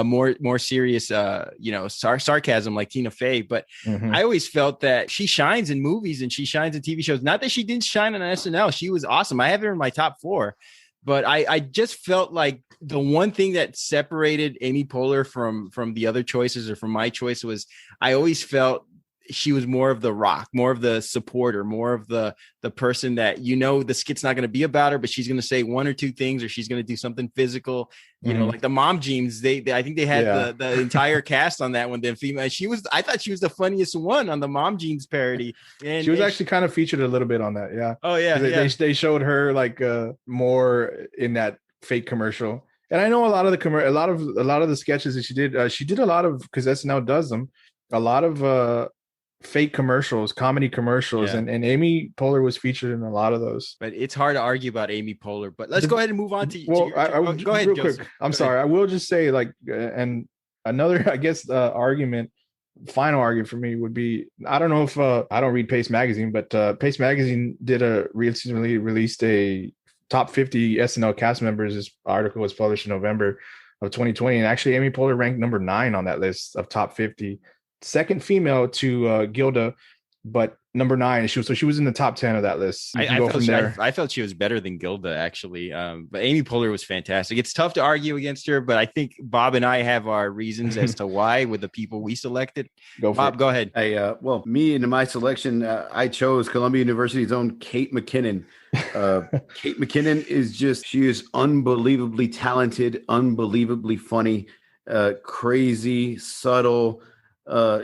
Speaker 1: more serious, sarcasm like Tina Fey. But I always felt that she shines in movies and she shines in TV shows. Not that she didn't shine on SNL. She was awesome. I have her in my top 4. But I just felt like the one thing that separated Amy Poehler from the other choices, or from my choice, was I always felt she was more of the rock, more of the supporter, more of the person that, the skit's not going to be about her, but she's going to say one or two things, or she's going to do something physical, like the Mom Jeans. They I think they had the entire cast on that one. The female, I thought she was the funniest one on the Mom Jeans parody. And
Speaker 3: she was actually kind of featured a little bit on that. Yeah.
Speaker 1: Oh yeah.
Speaker 3: They showed her like more in that fake commercial. And I know a lot of the sketches that she did a lot of, because SNL does them, a lot of fake commercials, comedy commercials, and Amy Poehler was featured in a lot of those.
Speaker 1: But it's hard to argue about Amy Poehler. But let's go ahead and move on to.
Speaker 3: Well,
Speaker 1: go ahead,
Speaker 3: real
Speaker 1: Joseph.
Speaker 3: quick. I'm sorry. I will just say, like, and another, I guess, final argument for me would be, I don't know if I don't read Pace Magazine, but Pace Magazine recently released a top 50 SNL cast members. This article was published in November of 2020, and actually Amy Poehler ranked number 9 on that list of top 50. Second female to Gilda, but number 9. She was in the top 10 of that list.
Speaker 1: I felt she was better than Gilda, actually. But Amy Poehler was fantastic. It's tough to argue against her, but I think Bob and I have our reasons as to why with the people we selected. Bob, go ahead.
Speaker 2: Me in my selection, I chose Columbia University's own Kate McKinnon. Kate McKinnon she is unbelievably talented, unbelievably funny, crazy, subtle.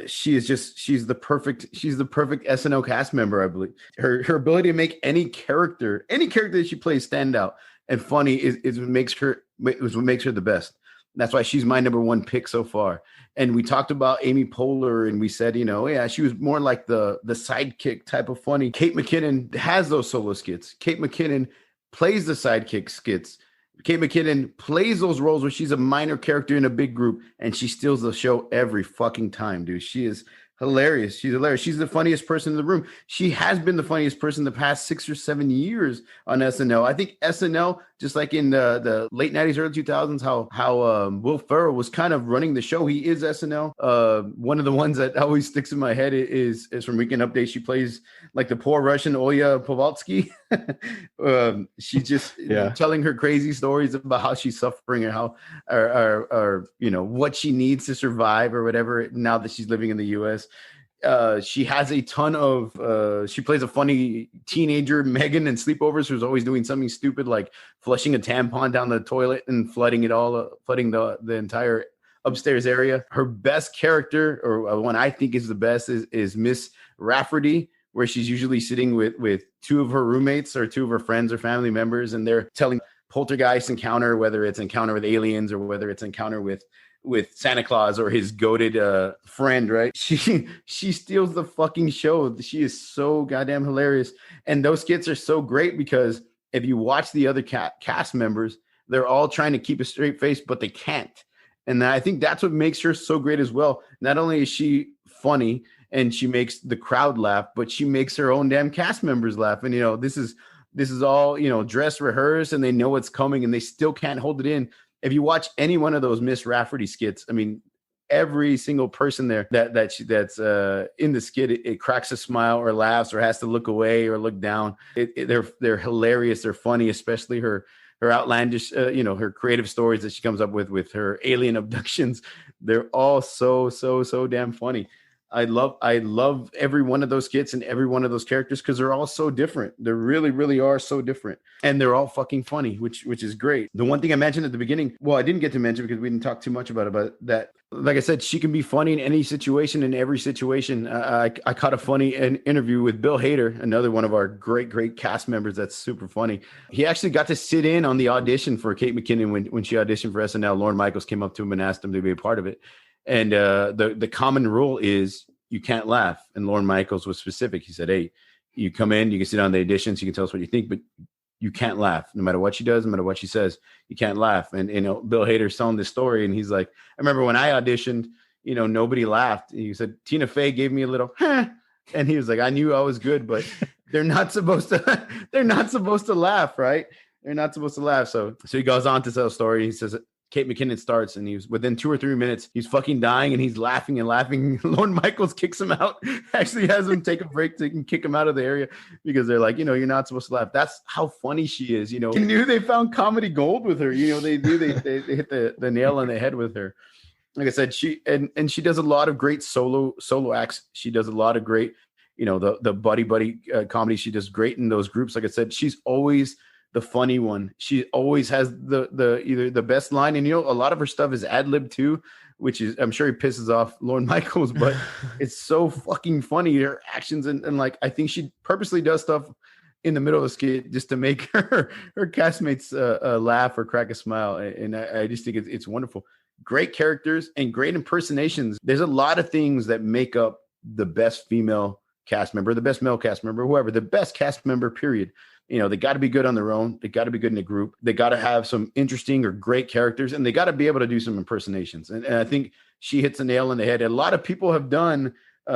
Speaker 2: She's the perfect SNL cast member, I believe. Her ability to make any character that she plays stand out and funny is what makes her the best. That's why she's my number 1 pick so far. And we talked about Amy Poehler, and we said, she was more like the sidekick type of funny. Kate McKinnon has those solo skits. Kate McKinnon plays the sidekick skits. Kate McKinnon plays those roles where she's a minor character in a big group, and she steals the show every fucking time, dude. She is hilarious. She's hilarious. She's the funniest person in the room. She has been the funniest person the past 6 or 7 years on SNL. I think SNL, just like in the late 90s, early 2000s, how Will Ferrell was kind of running the show. He is SNL. One of the ones that always sticks in my head is from Weekend Update. She plays like the poor Russian Olya Povalsky. She's just telling her crazy stories about how she's suffering, or how or what she needs to survive or whatever now that she's living in the US. She has a ton of she plays a funny teenager, Megan, in Sleepovers, who's always doing something stupid like flushing a tampon down the toilet and flooding the entire upstairs area. Her best character, or one I think is the best, is Miss Rafferty, where she's usually sitting with 2 of her roommates or 2 of her friends or family members, and they're telling poltergeist encounter, whether it's encounter with aliens or whether it's encounter with Santa Claus or his goated friend, right? She steals the fucking show. She is so goddamn hilarious. And those skits are so great because if you watch the other cast members, they're all trying to keep a straight face, but they can't. And I think that's what makes her so great as well. Not only is she funny and she makes the crowd laugh, but she makes her own damn cast members laugh. And, this is all, dress rehearsed, and they know what's coming, and they still can't hold it in. If you watch any one of those Miss Rafferty skits, I mean, every single person there that's in the skit, it cracks a smile or laughs or has to look away or look down. They're hilarious. They're funny, especially her outlandish, her creative stories that she comes up with her alien abductions. They're all so damn funny. I love every one of those skits and every one of those characters because they're all so different. They really, really are so different. And they're all fucking funny, which is great. The one thing I mentioned at the beginning, well, I didn't get to mention because we didn't talk too much about it, but that, like I said, she can be funny in any situation, in every situation. I caught a funny interview with Bill Hader, another one of our great cast members that's super funny. He actually got to sit in on the audition for Kate McKinnon when she auditioned for SNL. Lorne Michaels came up to him and asked him to be a part of it. And the common rule is you can't laugh. And Lorne Michaels was specific. He said, hey, you come in, you can sit on the auditions, you can tell us what you think, but you can't laugh. No matter what she does, no matter what she says, you can't laugh. And, Bill Hader's telling this story, and he's like, I remember when I auditioned, nobody laughed. He said, Tina Fey gave me a little, and he was like, I knew I was good, but they're not supposed to laugh, right? They're not supposed to laugh. So he goes on to tell a story. He says, Kate McKinnon starts, and he was within 2 or 3 minutes, he's fucking dying, and he's laughing and laughing. Lorne Michaels kicks him out, actually has him take a break so he can kick him out of the area because they're like, you're not supposed to laugh. That's how funny she is. He knew they found comedy gold with her. They hit the nail on the head with her. Like I said, she does a lot of great solo acts. She does a lot of great, the buddy comedy. She does great in those groups. Like I said, she's always the funny one. She always has the either the best line, and a lot of her stuff is ad lib too, which is, I'm sure he pisses off Lorne Michaels, but it's so fucking funny, her actions, and like I think she purposely does stuff in the middle of the skit just to make her castmates laugh or crack a smile, and I just think it's wonderful. Great characters and great impersonations. There's a lot of things that make up the best female cast member, the best male cast member, whoever, the best cast member, period. They got to be good on their own. They got to be good in a group. They got to have some interesting or great characters, and they got to be able to do some impersonations. And I think she hits a nail on the head. A lot of people have done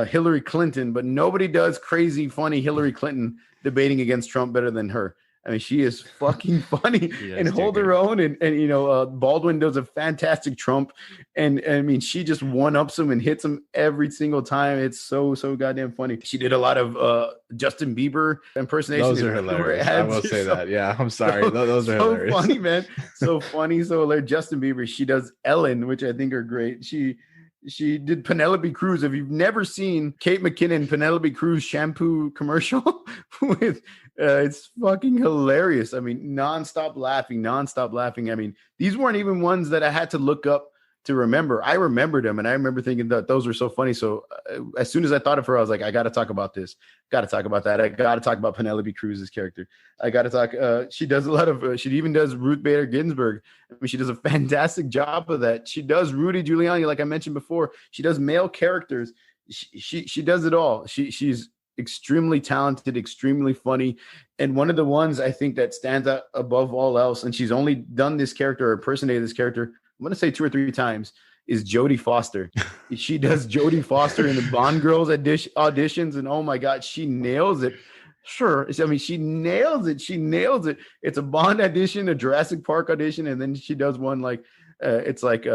Speaker 2: Hillary Clinton, but nobody does crazy, funny Hillary Clinton debating against Trump better than her. I mean, she is fucking funny and hold her own. And Baldwin does a fantastic Trump. And I mean, she just one-ups him and hits him every single time. It's so goddamn funny. She did a lot of Justin Bieber impersonations.
Speaker 3: Those are hilarious. I will say that. Yeah, I'm sorry. Those are
Speaker 2: so
Speaker 3: hilarious.
Speaker 2: Funny, man. So funny. So hilarious. Justin Bieber. She does Ellen, which I think are great. She did Penelope Cruz. If you've never seen Kate McKinnon, Penelope Cruz shampoo commercial with, it's fucking hilarious. I mean, nonstop laughing. I mean, these weren't even ones that I had to look up to remember. I remembered them, and I remember thinking that those were so funny. So as soon as I thought of her, I was like, I got to talk about this. Got to talk about that. I got to talk about Penelope Cruz's character. I got to talk. She does a lot of. She even does Ruth Bader Ginsburg. I mean, she does a fantastic job of that. She does Rudy Giuliani, like I mentioned before. She does male characters. She does it all. She's extremely talented, extremely funny, and one of the ones I think that stands out above all else. And she's only done this character or impersonated this character, I'm going to say 2 or 3 times, is Jodie Foster. She does Jodie Foster in the Bond Girls auditions, and oh my God, she nails it. Sure. I mean, she nails it. It's a Bond audition, a Jurassic Park audition, and then she does one like, it's like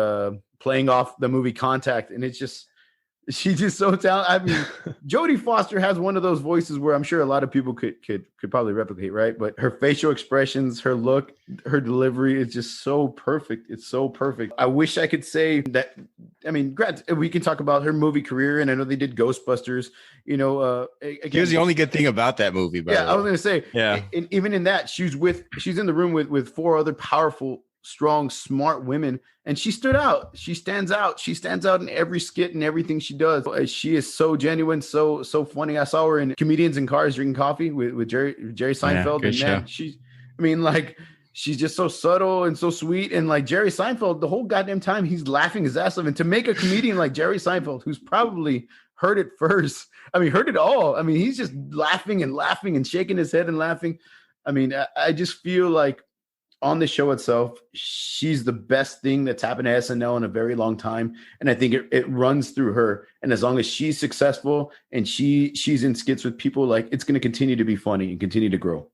Speaker 2: playing off the movie Contact, and it's just, she's just so talented. I mean, Jodie Foster has one of those voices where I'm sure a lot of people could probably replicate, right? But her facial expressions, her look, her delivery is just so perfect. It's so perfect. I wish I could say that. I mean, we can talk about her movie career, and I know they did Ghostbusters. Again,
Speaker 1: here's the only good thing about that movie.
Speaker 2: I was going to say, and even in that, she's in the room with 4 other powerful, strong, smart women, and she stood out. She stands out in every skit and everything she does. She is so genuine, so funny. I saw her in Comedians in Cars Drinking Coffee with Jerry Seinfeld.
Speaker 1: Yeah,
Speaker 2: and man, she's just so subtle and so sweet. And like Jerry Seinfeld, the whole goddamn time he's laughing his ass off. And to make a comedian like Jerry Seinfeld, who's probably heard it first, heard it all. He's just laughing and shaking his head and laughing. I just feel like on the show itself, she's the best thing that's happened to SNL in a very long time. And I think it runs through her. And as long as she's successful and she's in skits with people, like, it's going to continue to be funny and continue to grow.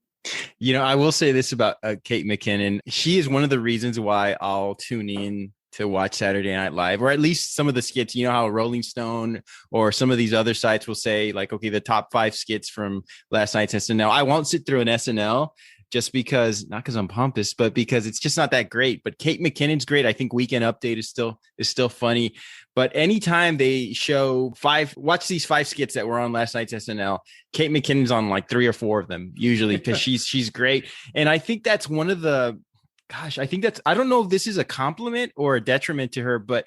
Speaker 1: I will say this about Kate McKinnon. She is one of the reasons why I'll tune in to watch Saturday Night Live, or at least some of the skits. You know how Rolling Stone or some of these other sites will say, like, okay, the top 5 skits from last night's SNL. I won't sit through an SNL just because, not because I'm pompous, but because it's just not that great. But Kate McKinnon's great. I think Weekend Update is still funny. But anytime they show watch these 5 skits that were on last night's SNL, Kate McKinnon's on like 3 or 4 of them usually, because she's great. And I think that's one of the, I don't know if this is a compliment or a detriment to her, but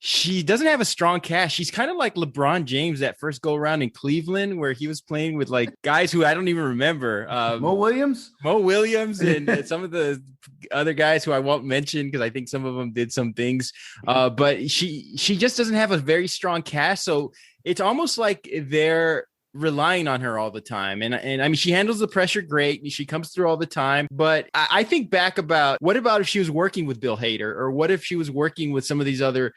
Speaker 1: she doesn't have a strong cast. She's kind of like LeBron James that first go around in Cleveland, where he was playing with like guys who I don't even remember.
Speaker 2: Mo Williams,
Speaker 1: and some of the other guys who I won't mention because I think some of them did some things. But she just doesn't have a very strong cast. So it's almost like they're relying on her all the time. And I mean, she handles the pressure great. She comes through all the time. But I think back about, what about if she was working with Bill Hader, or what if she was working with some of these other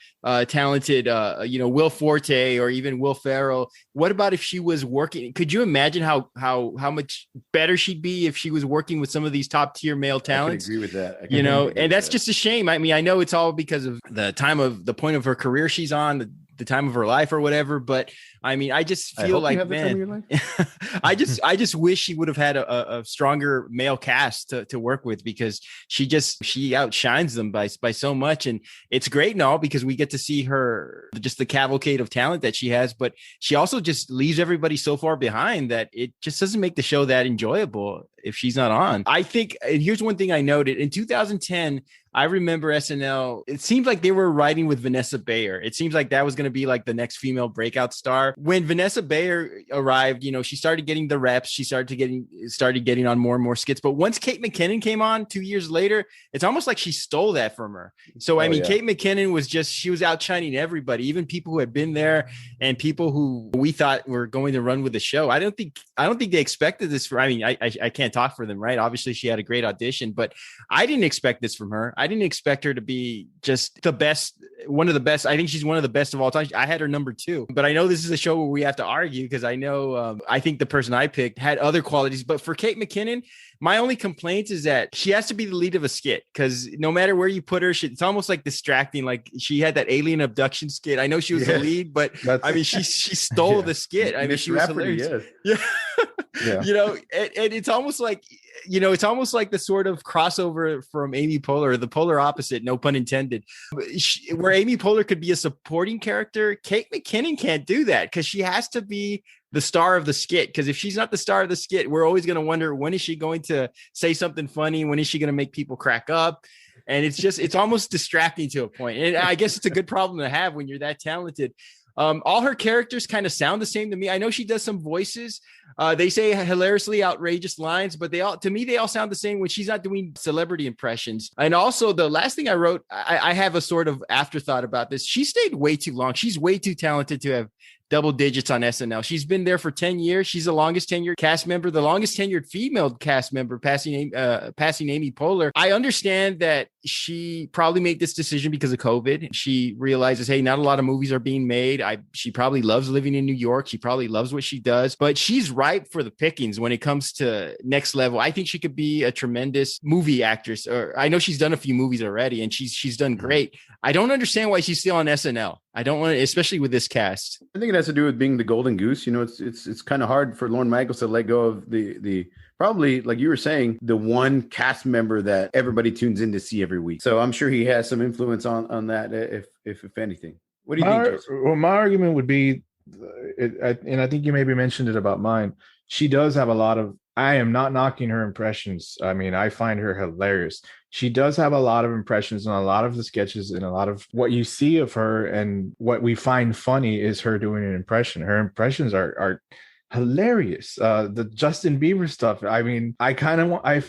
Speaker 1: talented, Will Forte or even Will Ferrell? What about if she was working? Could you imagine how much better she'd be if she was working with some of these top tier male talents?
Speaker 2: I can agree with that.
Speaker 1: And that's just a shame. I mean, I know it's all because of the point of her career she's on, the time of her life or whatever, but I mean, I just feel like, man, I just wish she would have had a stronger male cast to work with, because she outshines them by so much. And it's great and all because we get to see her, just the cavalcade of talent that she has, but she also just leaves everybody so far behind that it just doesn't make the show that enjoyable if she's not on. I think, and here's one thing I noted in 2010, I remember SNL, it seemed like they were writing with Vanessa Bayer. It seems like that was going to be like the next female breakout star. When Vanessa Bayer arrived, she started getting the reps. She started getting on more and more skits. But once Kate McKinnon came on 2 years later, it's almost like she stole that from her. So, Kate McKinnon she was outshining everybody, even people who had been there and people who we thought were going to run with the show. I don't think they expected this I can't talk for them, right? Obviously she had a great audition, but I didn't expect this from her. I didn't expect her to be just the best, one of the best. I think she's one of the best of all time. I had her number 2, but I know this is a show where we have to argue because I know I think the person I picked had other qualities. But for Kate McKinnon, my only complaint is that she has to be the lead of a skit, because no matter where you put her, it's almost like distracting. Like she had that alien abduction skit. I know she was the lead, but she stole the skit. I mean, she was hilarious. Yeah. And it's almost like, it's almost like the sort of crossover from Amy Poehler, the polar opposite, no pun intended, where Amy Poehler could be a supporting character. Kate McKinnon can't do that because she has to be the star of the skit. Because if she's not the star of the skit, we're always going to wonder, when is she going to say something funny? When is she going to make people crack up? And it's almost distracting to a point. And I guess it's a good problem to have when you're that talented. All her characters kind of sound the same to me. I know she does some voices. They say hilariously outrageous lines, but they all sound the same when she's not doing celebrity impressions. And also the last thing I wrote, I have a sort of afterthought about this. She stayed way too long. She's way too talented to have double digits on SNL. She's been there for 10 years. She's the longest tenured cast member, the longest tenured female cast member, passing Amy Poehler. I understand that she probably made this decision because of COVID. She realizes, hey, not a lot of movies are being made. She probably loves living in New York. She probably loves what she does, but she's ripe for the pickings when it comes to next level. I think she could be a tremendous movie actress. Or I know she's done a few movies already and she's done great. I don't understand why she's still on SNL. I don't want to, especially with this cast.
Speaker 2: I think it has to do with being the golden goose. It's kind of hard for Lorne Michaels to let go of the probably, like you were saying, the one cast member that everybody tunes in to see every week. So I'm sure he has some influence on that, if anything. What do you think, Jason?
Speaker 3: Well, my argument would be, and I think you maybe mentioned it about mine, she does have a lot of, I am not knocking her impressions. I mean, I find her hilarious. She does have a lot of impressions in a lot of the sketches, and a lot of what you see of her and what we find funny is her doing an impression. Her impressions are hilarious. The Justin Bieber stuff. I mean, I kind of want, I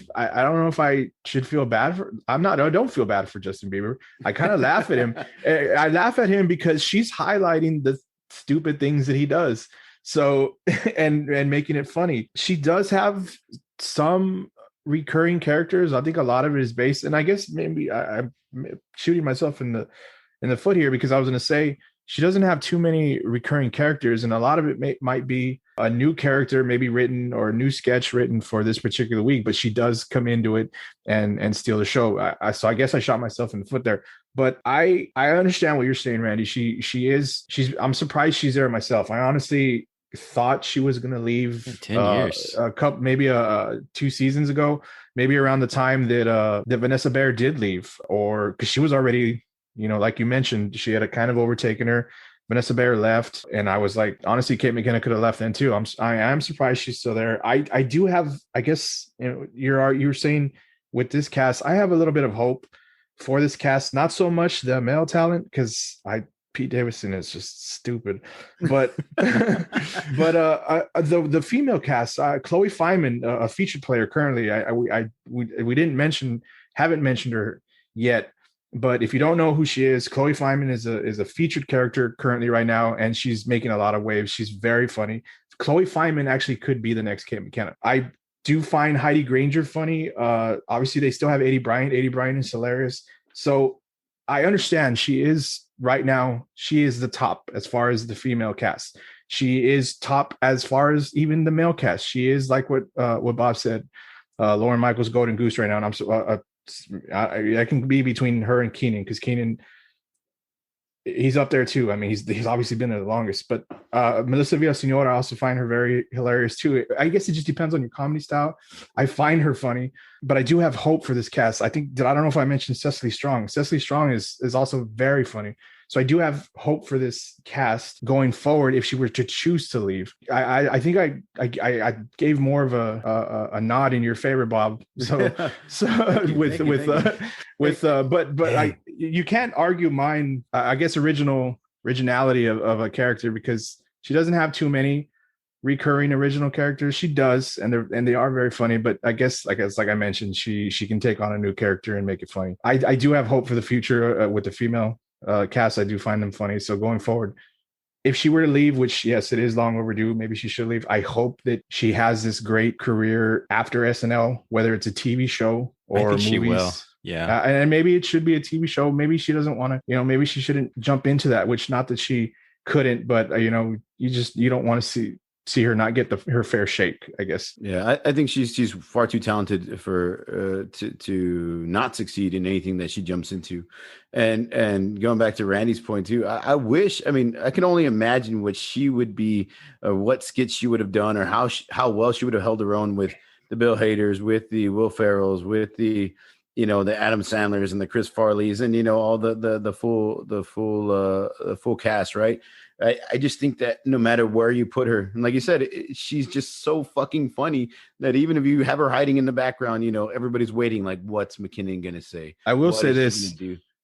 Speaker 3: don't know if I should feel bad for, I don't feel bad for Justin Bieber. I kind of laugh at him. I laugh at him because she's highlighting the stupid things that he does. So, and making it funny. She does have some recurring characters. I think a lot of it is based, and I guess maybe I'm shooting myself in the foot here, because I was going to say she doesn't have too many recurring characters, and a lot of it might be a new character maybe written or a new sketch written for this particular week, but she does come into it and steal the show. So I guess I shot myself in the foot there. But I understand what you're saying, Randy. I'm surprised she's there myself. I honestly thought she was going to leave
Speaker 1: 10 years.
Speaker 3: a couple, maybe 2 seasons ago, maybe around the time that Vanessa Bayer did leave, or because she was already, like you mentioned, she had a kind of overtaken her. Vanessa Bayer left, and I was like, honestly, Kate McKinnon could have left then too. I am surprised she's still there. I do have, I guess, you're saying with this cast, I have a little bit of hope for this cast. Not so much the male talent, because Pete Davidson is just stupid, but the female cast, Chloe Fineman, a featured player currently. We haven't mentioned her yet, but if you don't know who she is, Chloe Fineman is a featured character currently right now, and she's making a lot of waves. She's very funny. Chloe Fineman actually could be the next Kate McKinnon. I do find Heidi Granger funny. Obviously, they still have Eddie Bryant. Eddie Bryant is hilarious. So I understand she is right now. She is the top as far as the female cast. She is top as far as even the male cast. She is like what Bob said. Lauren Michaels' Golden Goose right now, and I'm so I can be between her and Keenan, because Keenan, he's up there too. I mean, he's obviously been there the longest. But Melissa Villaseñor, I also find her very hilarious too. I guess it just depends on your comedy style. I find her funny, but I do have hope for this cast. I don't know if I mentioned Cecily Strong. Cecily Strong is also very funny. So I do have hope for this cast going forward if she were to choose to leave. I think I gave more of a nod in your favor, Bob. So but you can't argue mine. I guess originality of a character, because she doesn't have too many recurring original characters. She does, and they are very funny. But I guess like I mentioned, she can take on a new character and make it funny. I do have hope for the future with the female cast. I do find them funny. So going forward, if she were to leave, which yes, it is long overdue, maybe she should leave. I hope that she has this great career after SNL, whether it's a TV show or movies. She will.
Speaker 1: Yeah.
Speaker 3: And maybe it should be a TV show. Maybe she doesn't want to, maybe she shouldn't jump into that, which not that she couldn't, but you don't want to see her not get her fair shake, I guess.
Speaker 2: Yeah, I think she's far too talented for to not succeed in anything that she jumps into. And going back to Randy's point too, I wish. I mean, I can only imagine what she would be, or what skits she would have done, or how well she would have held her own with the Bill Haders, with the Will Ferrells, with the the Adam Sandlers and the Chris Farleys, and all the full cast, right? I just think that no matter where you put her, and like you said, she's just so fucking funny that even if you have her hiding in the background, everybody's waiting, like, what's McKinnon gonna say?
Speaker 3: I will say this: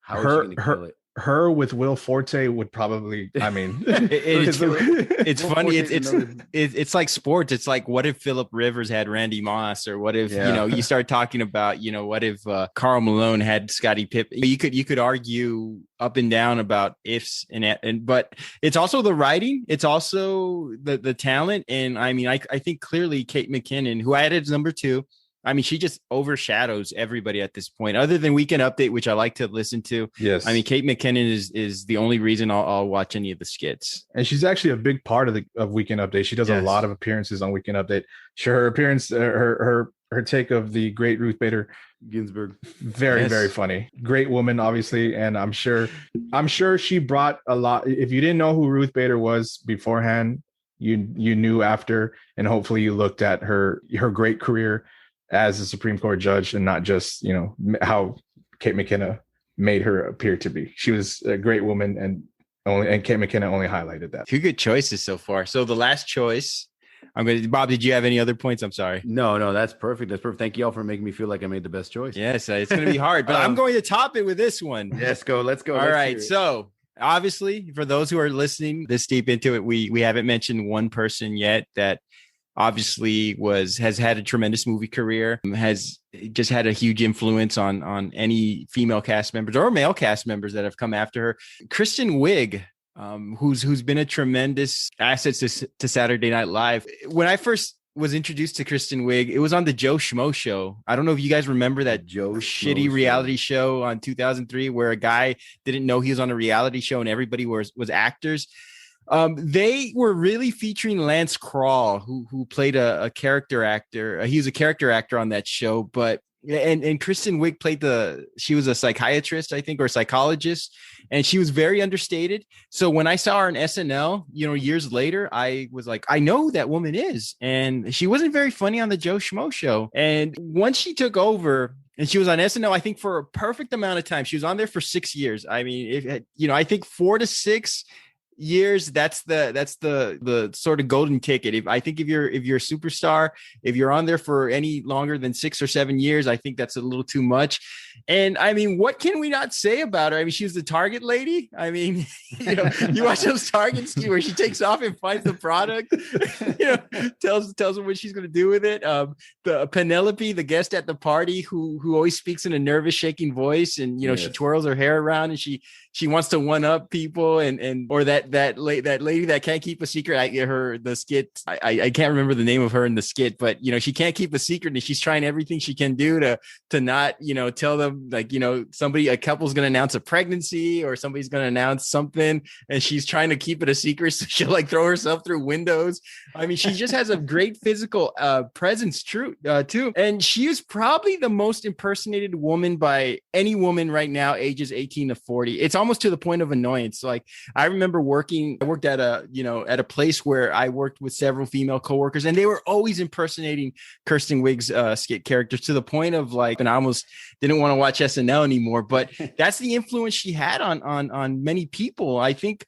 Speaker 2: how is she gonna kill it?
Speaker 3: Her with Will Forte would probably, I mean,
Speaker 1: it's funny. It's like sports. It's like, what if Phillip Rivers had Randy Moss, or what if, you start talking about, what if Karl Malone had Scottie Pippen? You could argue up and down about ifs but it's also the writing. It's also the talent. And I mean, I think clearly Kate McKinnon, who I had as number 2, I mean, she just overshadows everybody at this point, other than Weekend Update, which I like to listen to.
Speaker 3: Yes.
Speaker 1: I mean, Kate McKinnon is the only reason I'll watch any of the skits.
Speaker 3: And she's actually a big part of Weekend Update. She does a lot of appearances on Weekend Update. Sure, her appearance, her take of the great Ruth Bader
Speaker 2: Ginsburg,
Speaker 3: very funny. Great woman, obviously, and I'm sure she brought a lot. If you didn't know who Ruth Bader was beforehand, you knew after, and hopefully you looked at her great career as a Supreme Court judge, and not just, how Kate McKinnon made her appear to be. She was a great woman, and Kate McKinnon only highlighted that.
Speaker 1: 2 good choices so far. So the last choice, Bob, did you have any other points? I'm sorry.
Speaker 2: No, that's perfect. That's perfect. Thank you all for making me feel like I made the best choice.
Speaker 1: Yes, it's going to be hard, but I'm going to top it with this one.
Speaker 2: Let's go.
Speaker 1: All right. So obviously, for those who are listening this deep into it, we haven't mentioned one person yet that obviously has had a tremendous movie career, has just had a huge influence on any female cast members or male cast members that have come after her. Kristen Wiig, who's been a tremendous asset to Saturday Night Live. When I first was introduced to Kristen Wiig, it was on the Joe Schmo Show. I don't know if you guys remember that shitty reality show on 2003 where a guy didn't know he was on a reality show and everybody was actors. They were really featuring Lance Crawl, who played a character actor. He was a character actor on that show, but Yeah, and Kristen Wiig played she was a psychiatrist, I think, or psychologist, and she was very understated. So when I saw her in SNL, years later, I was like, I know who that woman is. And she wasn't very funny on the Joe Schmo show. And once she took over, and she was on SNL, I think, for a perfect amount of time. She was on there for 6 years. I mean, I think 4 to 6 years, that's the sort of golden ticket. If you're a superstar, if you're on there for any longer than 6 or 7 years, I think that's a little too much. And I mean, what can we not say about her? I mean, she was the Target lady. I mean, you watch those Targets where she takes off and finds the product, tells them what she's going to do with it. The Penelope, the guest at the party, who always speaks in a nervous, shaking voice, and yes. She twirls her hair around and she wants to one up people, or that lady that can't keep a secret. The skit. I can't remember the name of her in the skit, but she can't keep a secret, and she's trying everything she can do to not tell them, like, a couple's going to announce a pregnancy or somebody's going to announce something, and she's trying to keep it a secret. So she'll like throw herself through windows. I mean, she just has a great physical presence, too. And she is probably the most impersonated woman by any woman right now, ages 18 to 40. It's almost to the point of annoyance. Like, I remember I worked at a place where I worked with several female coworkers, and they were always impersonating Kristen Wiig's skit characters to the point of like, and I almost didn't want to watch SNL anymore. But that's the influence she had on many people. I think,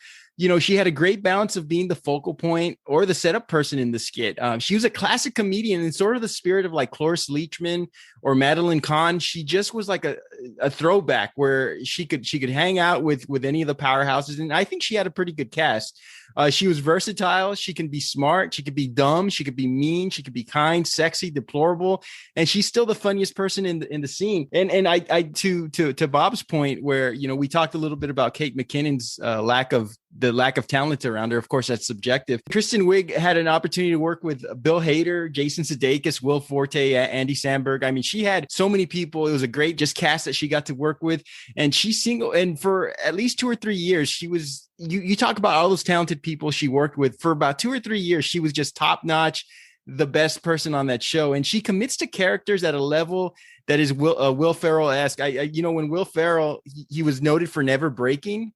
Speaker 1: she had a great balance of being the focal point or the setup person in the skit. She was a classic comedian in sort of the spirit of like Cloris Leachman or Madeline Kahn. She just was like a throwback where she could hang out with any of the powerhouses. And I think she had a pretty good cast. She was versatile. She can be smart. She could be dumb. She could be mean. She could be kind, sexy, deplorable. And she's still the funniest person in the scene. And I to Bob's point, where, we talked a little bit about Kate McKinnon's lack of talent around her. Of course, that's subjective. Kristen Wiig had an opportunity to work with Bill Hader, Jason Sudeikis, Will Forte, Andy Samberg. I mean, she had so many people. It was a great just cast that she got to work with. And she's single. And for at least 2 or 3 years, she was, you talk about all those talented people she worked with. For about 2 or 3 years, she was just top notch, the best person on that show. And she commits to characters at a level that is Will Ferrell-esque. When Will Ferrell, he was noted for never breaking,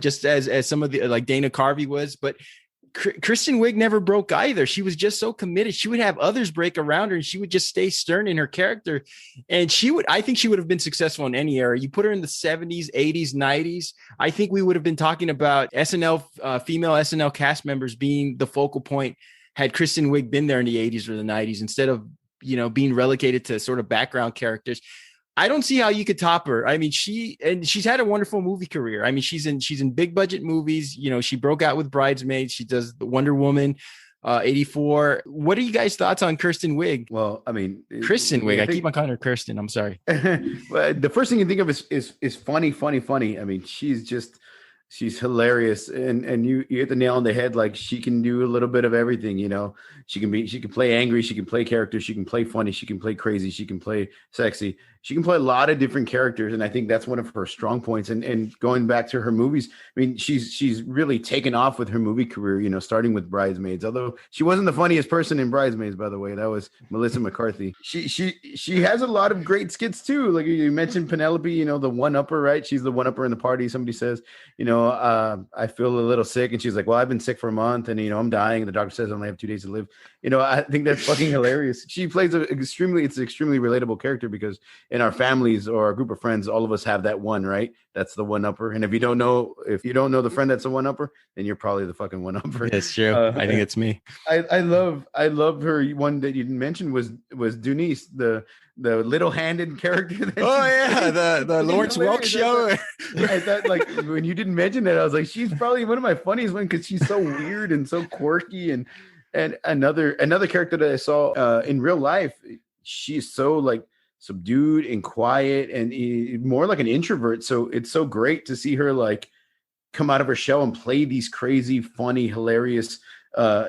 Speaker 1: just as some of the, like Dana Carvey was, but Kristen Wiig never broke either. She was just so committed. She would have others break around her, and she would just stay stern in her character. And I think she would have been successful in any era. You put her in the 70s, 80s, 90s. I think we would have been talking about female SNL cast members being the focal point had Kristen Wiig been there in the 80s or the 90s, instead of, being relegated to sort of background characters. I don't see how you could top her. I mean, she's had a wonderful movie career. I mean, she's in big budget movies. She broke out with Bridesmaids. She does the Wonder Woman, 84. What are you guys' thoughts on Kristen Wiig?
Speaker 2: Well, I mean,
Speaker 1: Kristen Wiig. I keep on calling her Kirsten. I'm sorry.
Speaker 2: Well, the first thing you think of is funny. I mean, she's hilarious, and you hit the nail on the head. Like, she can do a little bit of everything. She can play angry, she can play characters, she can play funny, she can play crazy, she can play sexy. She can play a lot of different characters, and I think that's one of her strong points. And going back to her movies, I mean, she's really taken off with her movie career, starting with Bridesmaids. Although she wasn't the funniest person in Bridesmaids, by the way. That was Melissa McCarthy. She has a lot of great skits too. Like you mentioned Penelope, the one-upper, right? She's the one-upper in the party. Somebody says, I feel a little sick, and she's like, well, I've been sick for a month, and I'm dying, and the doctor says I only have 2 days to live. I think that's fucking hilarious. She plays it's an extremely relatable character, because in our families or our group of friends, all of us have that one, right? That's the one upper. And if you don't know the friend that's a one upper, then you're probably the fucking one upper.
Speaker 1: That's true. I think it's me.
Speaker 2: I love her. One that you didn't mention was Dunice, the little-handed character.
Speaker 1: The Lawrence Welk show.
Speaker 2: I thought, like, when you didn't mention that, I was like, she's probably one of my funniest ones, because she's so weird and so quirky. And another character that I saw in real life, she's so like subdued and quiet and more like an introvert. So it's so great to see her like come out of her shell and play these crazy, funny, hilarious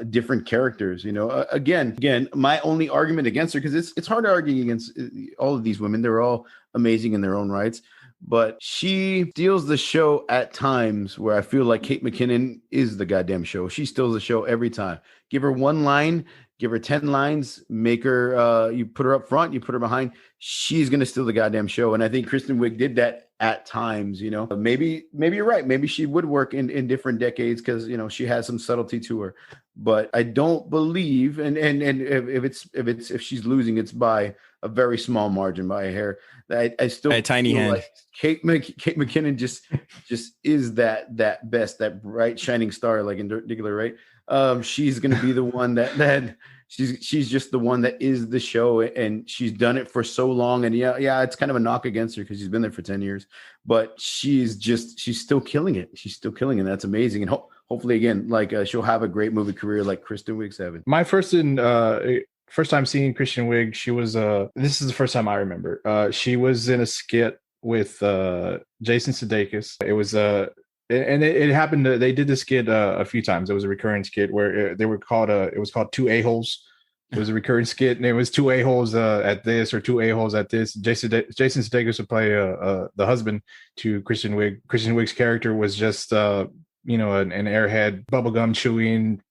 Speaker 2: different characters. Again, my only argument against her, because it's hard to argue against all of these women. They're all amazing in their own rights, but she steals the show at times where I feel like Kate McKinnon is the goddamn show. She steals the show every time. Give her one line give her 10 lines, make her, you put her up front, you put her behind, she's going to steal the goddamn show. And I think Kristen Wiig did that at times, you know. Maybe you're right. Maybe she would work in different decades because, you know, she has some subtlety to her. But I don't believe, and if she's losing, it's by a very small margin, by a hair. I still
Speaker 1: a tiny hand.
Speaker 2: like Kate McKinnon just is that best, that bright shining star, like in particular, right? She's going to be the one that she's just the one that is the show, and she's done it for so long. And yeah, it's kind of a knock against her because she's been there for 10 years, but she's still killing it. She's still killing it. And that's amazing. And hopefully again, like she'll have a great movie career like Kristen Wiig's having.
Speaker 3: My first time seeing Kristen Wiig, she was this is the first time I remember. She was in a skit with Jason Sudeikis. It was and it happened. They did this skit a few times. It was a recurring skit where it was called Two A-Holes. It was a recurring skit, and it was two A-holes at this or two A-holes at this. Jason Sudeikis would play the husband to Kristen Wiig. Kristen Wiig's character was just an airhead, bubblegum chewing,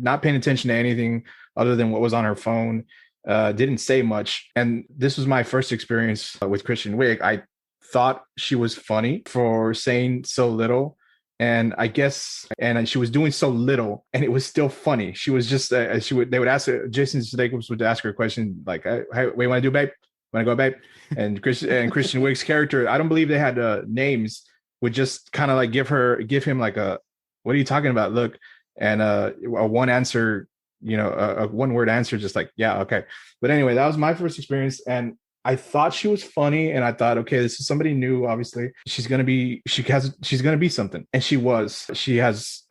Speaker 3: not paying attention to anything other than what was on her phone. Didn't say much. And this was my first experience with Kristen Wiig. I thought she was funny for saying so little. And I guess, and she was doing so little, and it was still funny. She was just, they would ask her, Jason Sudeikis would ask her a question like, "Hey, what do you want to do, babe? Want to go, babe?" And Kristen Wiig's character, I don't believe they had names, would just kind of like give him like a, "What are you talking about?" look, and a one answer, a one word answer, just like, "Yeah, okay." But anyway, that was my first experience, and I thought she was funny, and I thought, okay, this is somebody new. Obviously, she's gonna be something, and she was. She has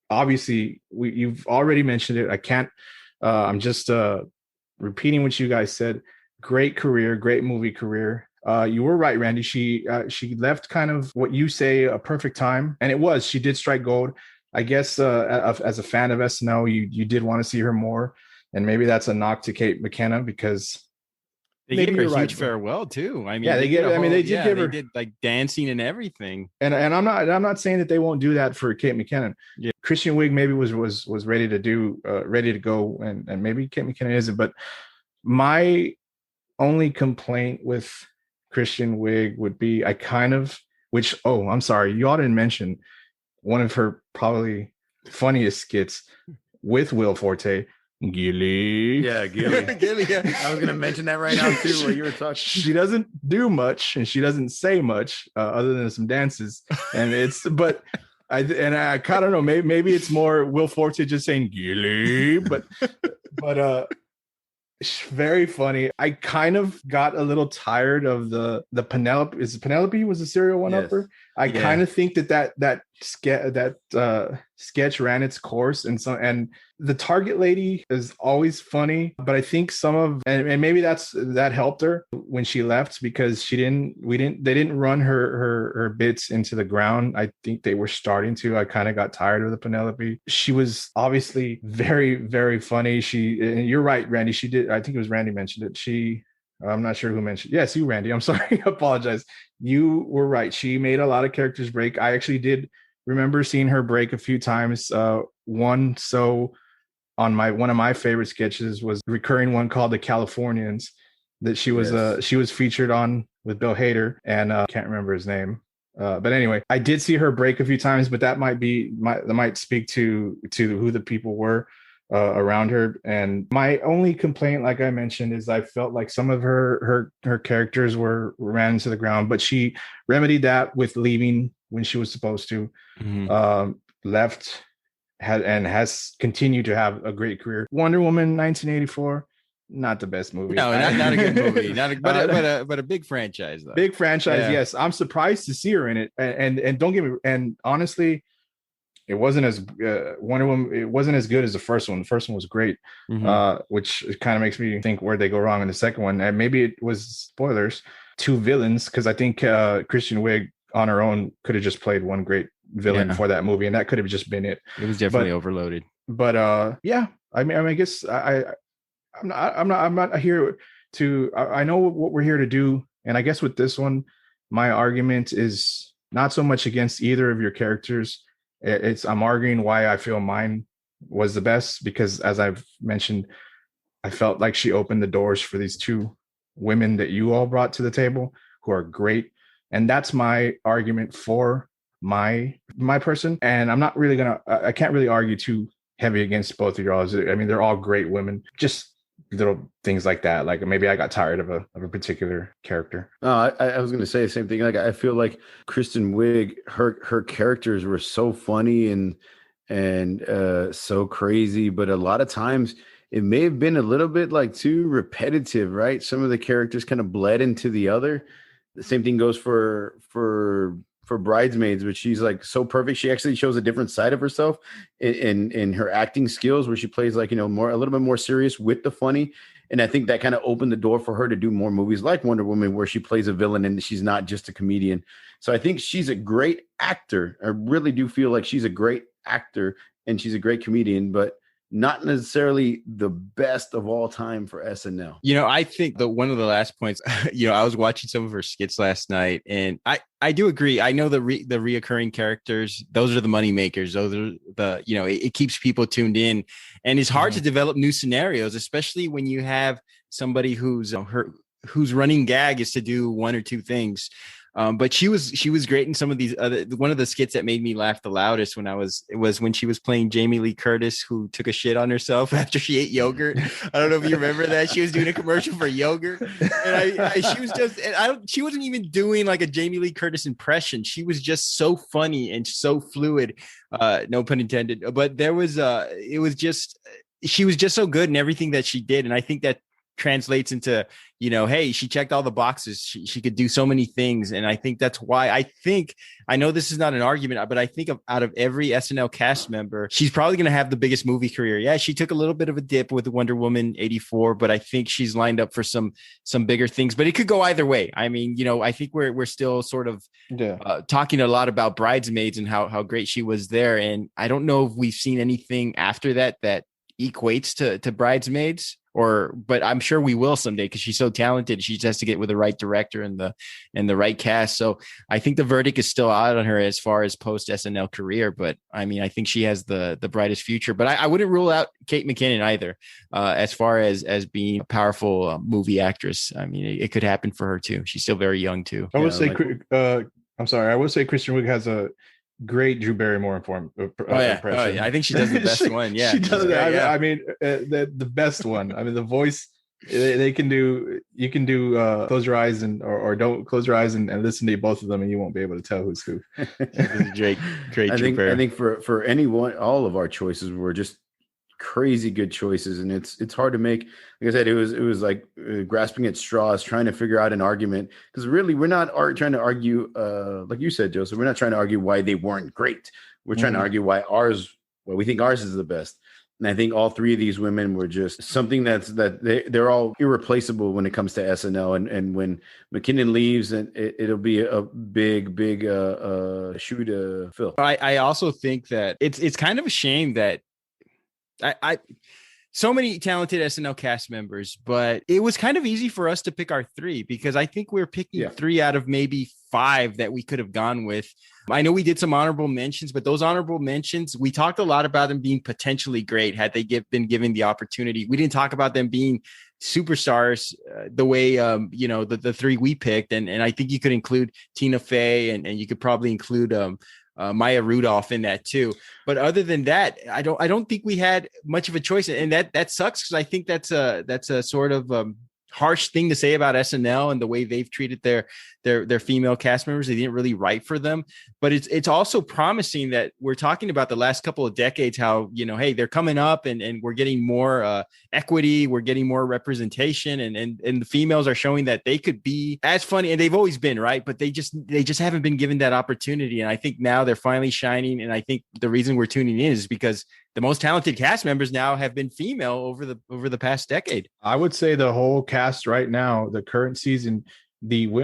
Speaker 3: obviously. You've already mentioned it. I can't. I'm just repeating what you guys said. Great career, great movie career. You were right, Randy. She left kind of what you say a perfect time, and it was. She did strike gold. I guess as a fan of SNL, you did want to see her more, and maybe that's a knock to Kate McKinnon because.
Speaker 1: They gave her a huge farewell too. I mean,
Speaker 3: yeah, they did
Speaker 1: did like dancing and everything.
Speaker 3: And I'm not saying that they won't do that for Kate McKinnon. Yeah, Kristen Wiig maybe was ready to go, and maybe Kate McKinnon isn't. But my only complaint with Kristen Wiig would be I'm sorry, you all didn't mention one of her probably funniest skits with Will Forte. Gilly.
Speaker 2: Yeah, Gilly. Gilly, yeah. I was going to mention that right now too while you were talking.
Speaker 3: She doesn't do much and she doesn't say much other than some dances. And I kind of know, maybe it's more Will Forte just saying Gilly, but very funny. I kind of got a little tired of the Penelope. Is Penelope was a serial one-upper? Yes. I kind of think that sketch ran its course, and the Target lady is always funny, but I think and maybe that helped her when she left because they didn't run her bits into the ground. I think they were starting to. I kind of got tired of the Penelope. She was obviously very, very funny. And you're right, Randy. She did. I think it was Randy mentioned it. I'm not sure who mentioned. Yes, you, Randy. I'm sorry. I apologize. You were right. She made a lot of characters break. I actually did remember seeing her break a few times. One of my favorite sketches was a recurring one called The Californians that she was featured on with Bill Hader, and I can't remember his name. But anyway, I did see her break a few times, but that might speak to who the people were around her. And my only complaint, like I mentioned, is I felt like some of her characters ran into the ground, but she remedied that with leaving when she was supposed to. Mm-hmm. Left has continued to have a great career. Wonder Woman 1984, not the best movie.
Speaker 1: No, not a good movie. But a big franchise though.
Speaker 3: Big franchise, yeah. Yes. I'm surprised to see her in it. And don't get me. And honestly, it wasn't as Wonder Woman. It wasn't as good as the first one. The first one was great, which kind of makes me think where'd they go wrong in the second one. And maybe it was spoilers. Two villains, because I think Kristen Wiig on her own could have just played one great villain for that movie, and that could have just been it.
Speaker 1: It was definitely overloaded.
Speaker 3: But yeah, I mean, I guess I'm not here to. I know what we're here to do, and I guess with this one, my argument is not so much against either of your characters. I'm arguing why I feel mine was the best because, as I've mentioned, I felt like she opened the doors for these two women that you all brought to the table who are great. And that's my argument for my person. And I'm not really I can't really argue too heavy against both of y'all. I mean, they're all great women. Just little things like that. Like maybe I got tired of a particular character.
Speaker 2: I was going to say the same thing. Like I feel like Kristen Wiig, her characters were so funny and so crazy, but a lot of times it may have been a little bit like too repetitive, right? Some of the characters kind of bled into the other. The same thing goes for Bridesmaids, but she's like so perfect. She actually shows a different side of herself in her acting skills, where she plays like, a little bit more serious with the funny. And I think that kind of opened the door for her to do more movies like Wonder Woman, where she plays a villain and she's not just a comedian. So I think she's a great actor. I really do feel like she's a great actor and she's a great comedian, but not necessarily the best of all time for SNL.
Speaker 1: I think that one of the last points, I was watching some of her skits last night, and I do agree. I know the reoccurring characters; those are the money makers. Those are the it keeps people tuned in, and it's hard to develop new scenarios, especially when you have somebody whose running gag is to do one or two things. But she was great in some of these other. One of the skits that made me laugh the loudest was when she was playing Jamie Lee Curtis, who took a shit on herself after she ate yogurt. I don't know if you remember that. She was doing a commercial for yogurt, and she wasn't even doing like a Jamie Lee Curtis impression. She was just so funny and so fluid. No pun intended. But she was just so good in everything that she did, and I think that translates into, hey, she checked all the boxes. She could do so many things. And I think that's why I know this is not an argument, but I think out of every SNL cast member, she's probably going to have the biggest movie career. Yeah, she took a little bit of a dip with Wonder Woman 84, but I think she's lined up for some bigger things, but it could go either way. I mean, I think we're still sort of talking a lot about Bridesmaids and how great she was there. And I don't know if we've seen anything after that equates to Bridesmaids, but I'm sure we will someday because she's so talented. She just has to get with the right director and the right cast. So I think the verdict is still out on her as far as post SNL career. But I mean, I think she has the brightest future. But I wouldn't rule out Kate McKinnon either, as far as being a powerful movie actress. I mean, it could happen for her too. She's still very young too.
Speaker 3: I would say, I'm sorry. I would say Kristen Wiig has a great Drew Barrymore impression.
Speaker 1: I think she does the best one. Yeah,
Speaker 3: she does. I mean, the best one. I mean, the voice they can do. You can do close your eyes or don't close your eyes and listen to both of them, and you won't be able to tell who's who.
Speaker 1: Great.
Speaker 2: I think for anyone, all of our choices were just crazy good choices, and it's hard to make. Like I said, it was like grasping at straws, trying to figure out an argument, because really we're not trying to argue like you said, Joseph, we're not trying to argue why they weren't great. We're trying to argue why we think ours is the best. And I think all three of these women were just something they're all irreplaceable when it comes to SNL. And when McKinnon leaves, and it'll be a big shoe to fill.
Speaker 1: I also think that it's kind of a shame that so many talented SNL cast members, but it was kind of easy for us to pick our three, because I think we're picking three out of maybe five that we could have gone with. I know we did some honorable mentions, but those honorable mentions, we talked a lot about them being potentially great had they been given the opportunity. We didn't talk about them being superstars the way the three we picked, and I think you could include Tina Fey, and you could probably include Maya Rudolph in that too. But other than that, I don't think we had much of a choice, and that sucks, because I think that's a sort of harsh thing to say about SNL and the way they've treated their female cast members. They didn't really write for them, but it's also promising that we're talking about the last couple of decades, how, hey, they're coming up and we're getting more equity, we're getting more representation, and the females are showing that they could be as funny, and they've always been, right, but they just haven't been given that opportunity. And I think now they're finally shining, and I think the reason we're tuning in is because the most talented cast members now have been female over the past decade.
Speaker 3: I would say the whole cast right now, the current season,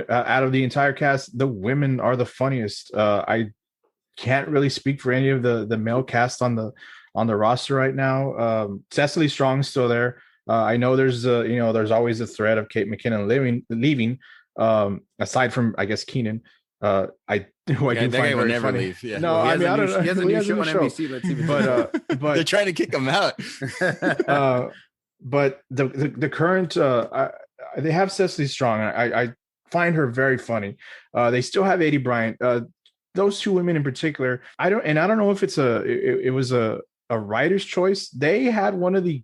Speaker 3: out of the entire cast, the women are the funniest. I can't really speak for any of the male cast on the roster right now. Cecily Strong's still there. I know there's always a threat of Kate McKinnon leaving. Aside from, I guess, Keenan. I do find
Speaker 1: will
Speaker 3: very
Speaker 1: never
Speaker 3: funny.
Speaker 1: leave. Yeah.
Speaker 3: No, I mean, I don't know.
Speaker 2: He has a new show on
Speaker 3: show.
Speaker 2: NBC. Let's see if it's
Speaker 3: But
Speaker 1: they're trying to kick him out.
Speaker 3: But the current they have Cecily Strong. I find her very funny. They still have Aidy Bryant. Those two women in particular. I don't know if it was a writer's choice. They had one of the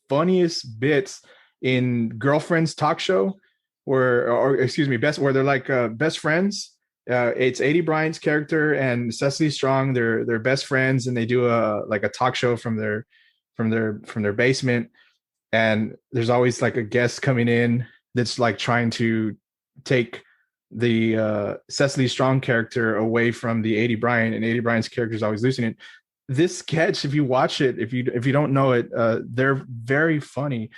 Speaker 3: funniest bits in Girlfriend's talk show, where they're like best friends. It's Aidy Bryant's character and Cecily Strong. They're best friends, and they do a talk show from their basement. And there's always like a guest coming in that's like trying to take the Cecily Strong character away from the Aidy Bryant, and Aidy Bryant's character is always losing it. This sketch, if you watch it, if you don't know it, they're very funny.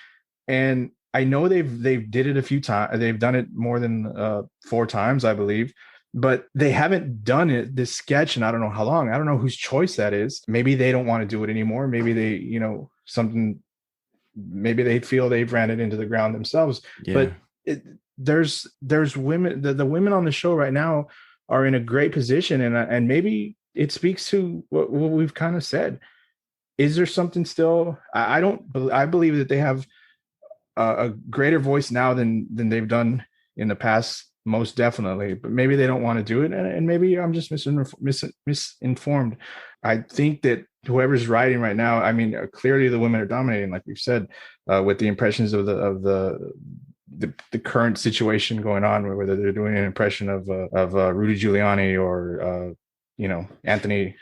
Speaker 3: And I know they've did it a few times. They've done it more than 4 times, I believe. But they haven't done it, this sketch, and I don't know how long. I don't know whose choice that is. Maybe they don't want to do it anymore. Maybe they, maybe they feel they've ran it into the ground themselves. Yeah. But there's women, the women on the show right now are in a great position, and maybe it speaks to what we've kind of said. Is there something still? I believe that they have a greater voice now than they've done in the past. Most definitely, but maybe they don't want to do it, and maybe I'm just misinformed. I think that whoever's writing right now, I mean, clearly the women are dominating, like we've said, with the impressions of the current situation going on, whether they're doing an impression of Rudy Giuliani or Anthony.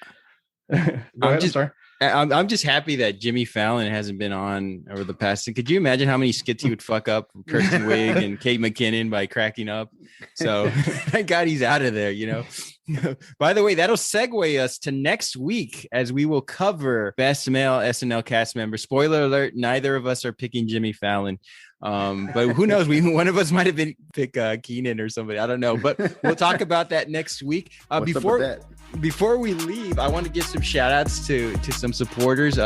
Speaker 1: I'm just happy that Jimmy Fallon hasn't been on over the past. Could you imagine how many skits he would fuck up from Kirsten Wiig and Kate McKinnon by cracking up? So thank God he's out of there, By the way, that'll segue us to next week, as we will cover Best Male SNL Cast Member. Spoiler alert, neither of us are picking Jimmy Fallon. But who knows? One of us might have been pick Keenan or somebody. I don't know. But we'll talk about that next week. Before we leave, I want to give some shout outs to some supporters.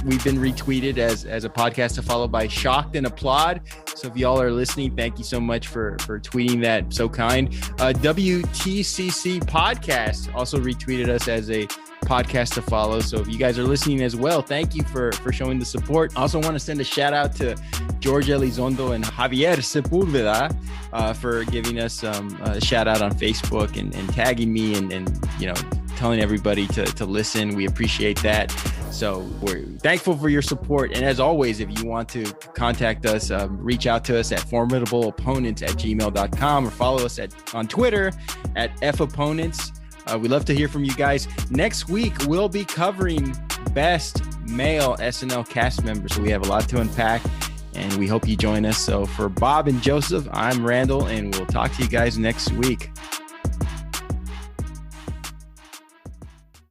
Speaker 1: We've been retweeted as a podcast to follow by Shocked and Applaud. So if y'all are listening, thank you so much for tweeting that. So kind. WTCC Podcast also retweeted us as a podcast to follow. So if you guys are listening as well, thank you for showing the support. I also want to send a shout out to George Elizondo and Javier Sepulveda for giving us a shout out on Facebook and tagging me and telling everybody to listen. We appreciate that. So we're thankful for your support. And as always, if you want to contact us, reach out to us at formidableopponents@gmail.com or follow us on Twitter at FOpponents. We'd love to hear from you guys. Next week, we'll be covering Best Male SNL Cast Members. So we have a lot to unpack, and we hope you join us. So for Bob and Joseph, I'm Randall, and we'll talk to you guys next week.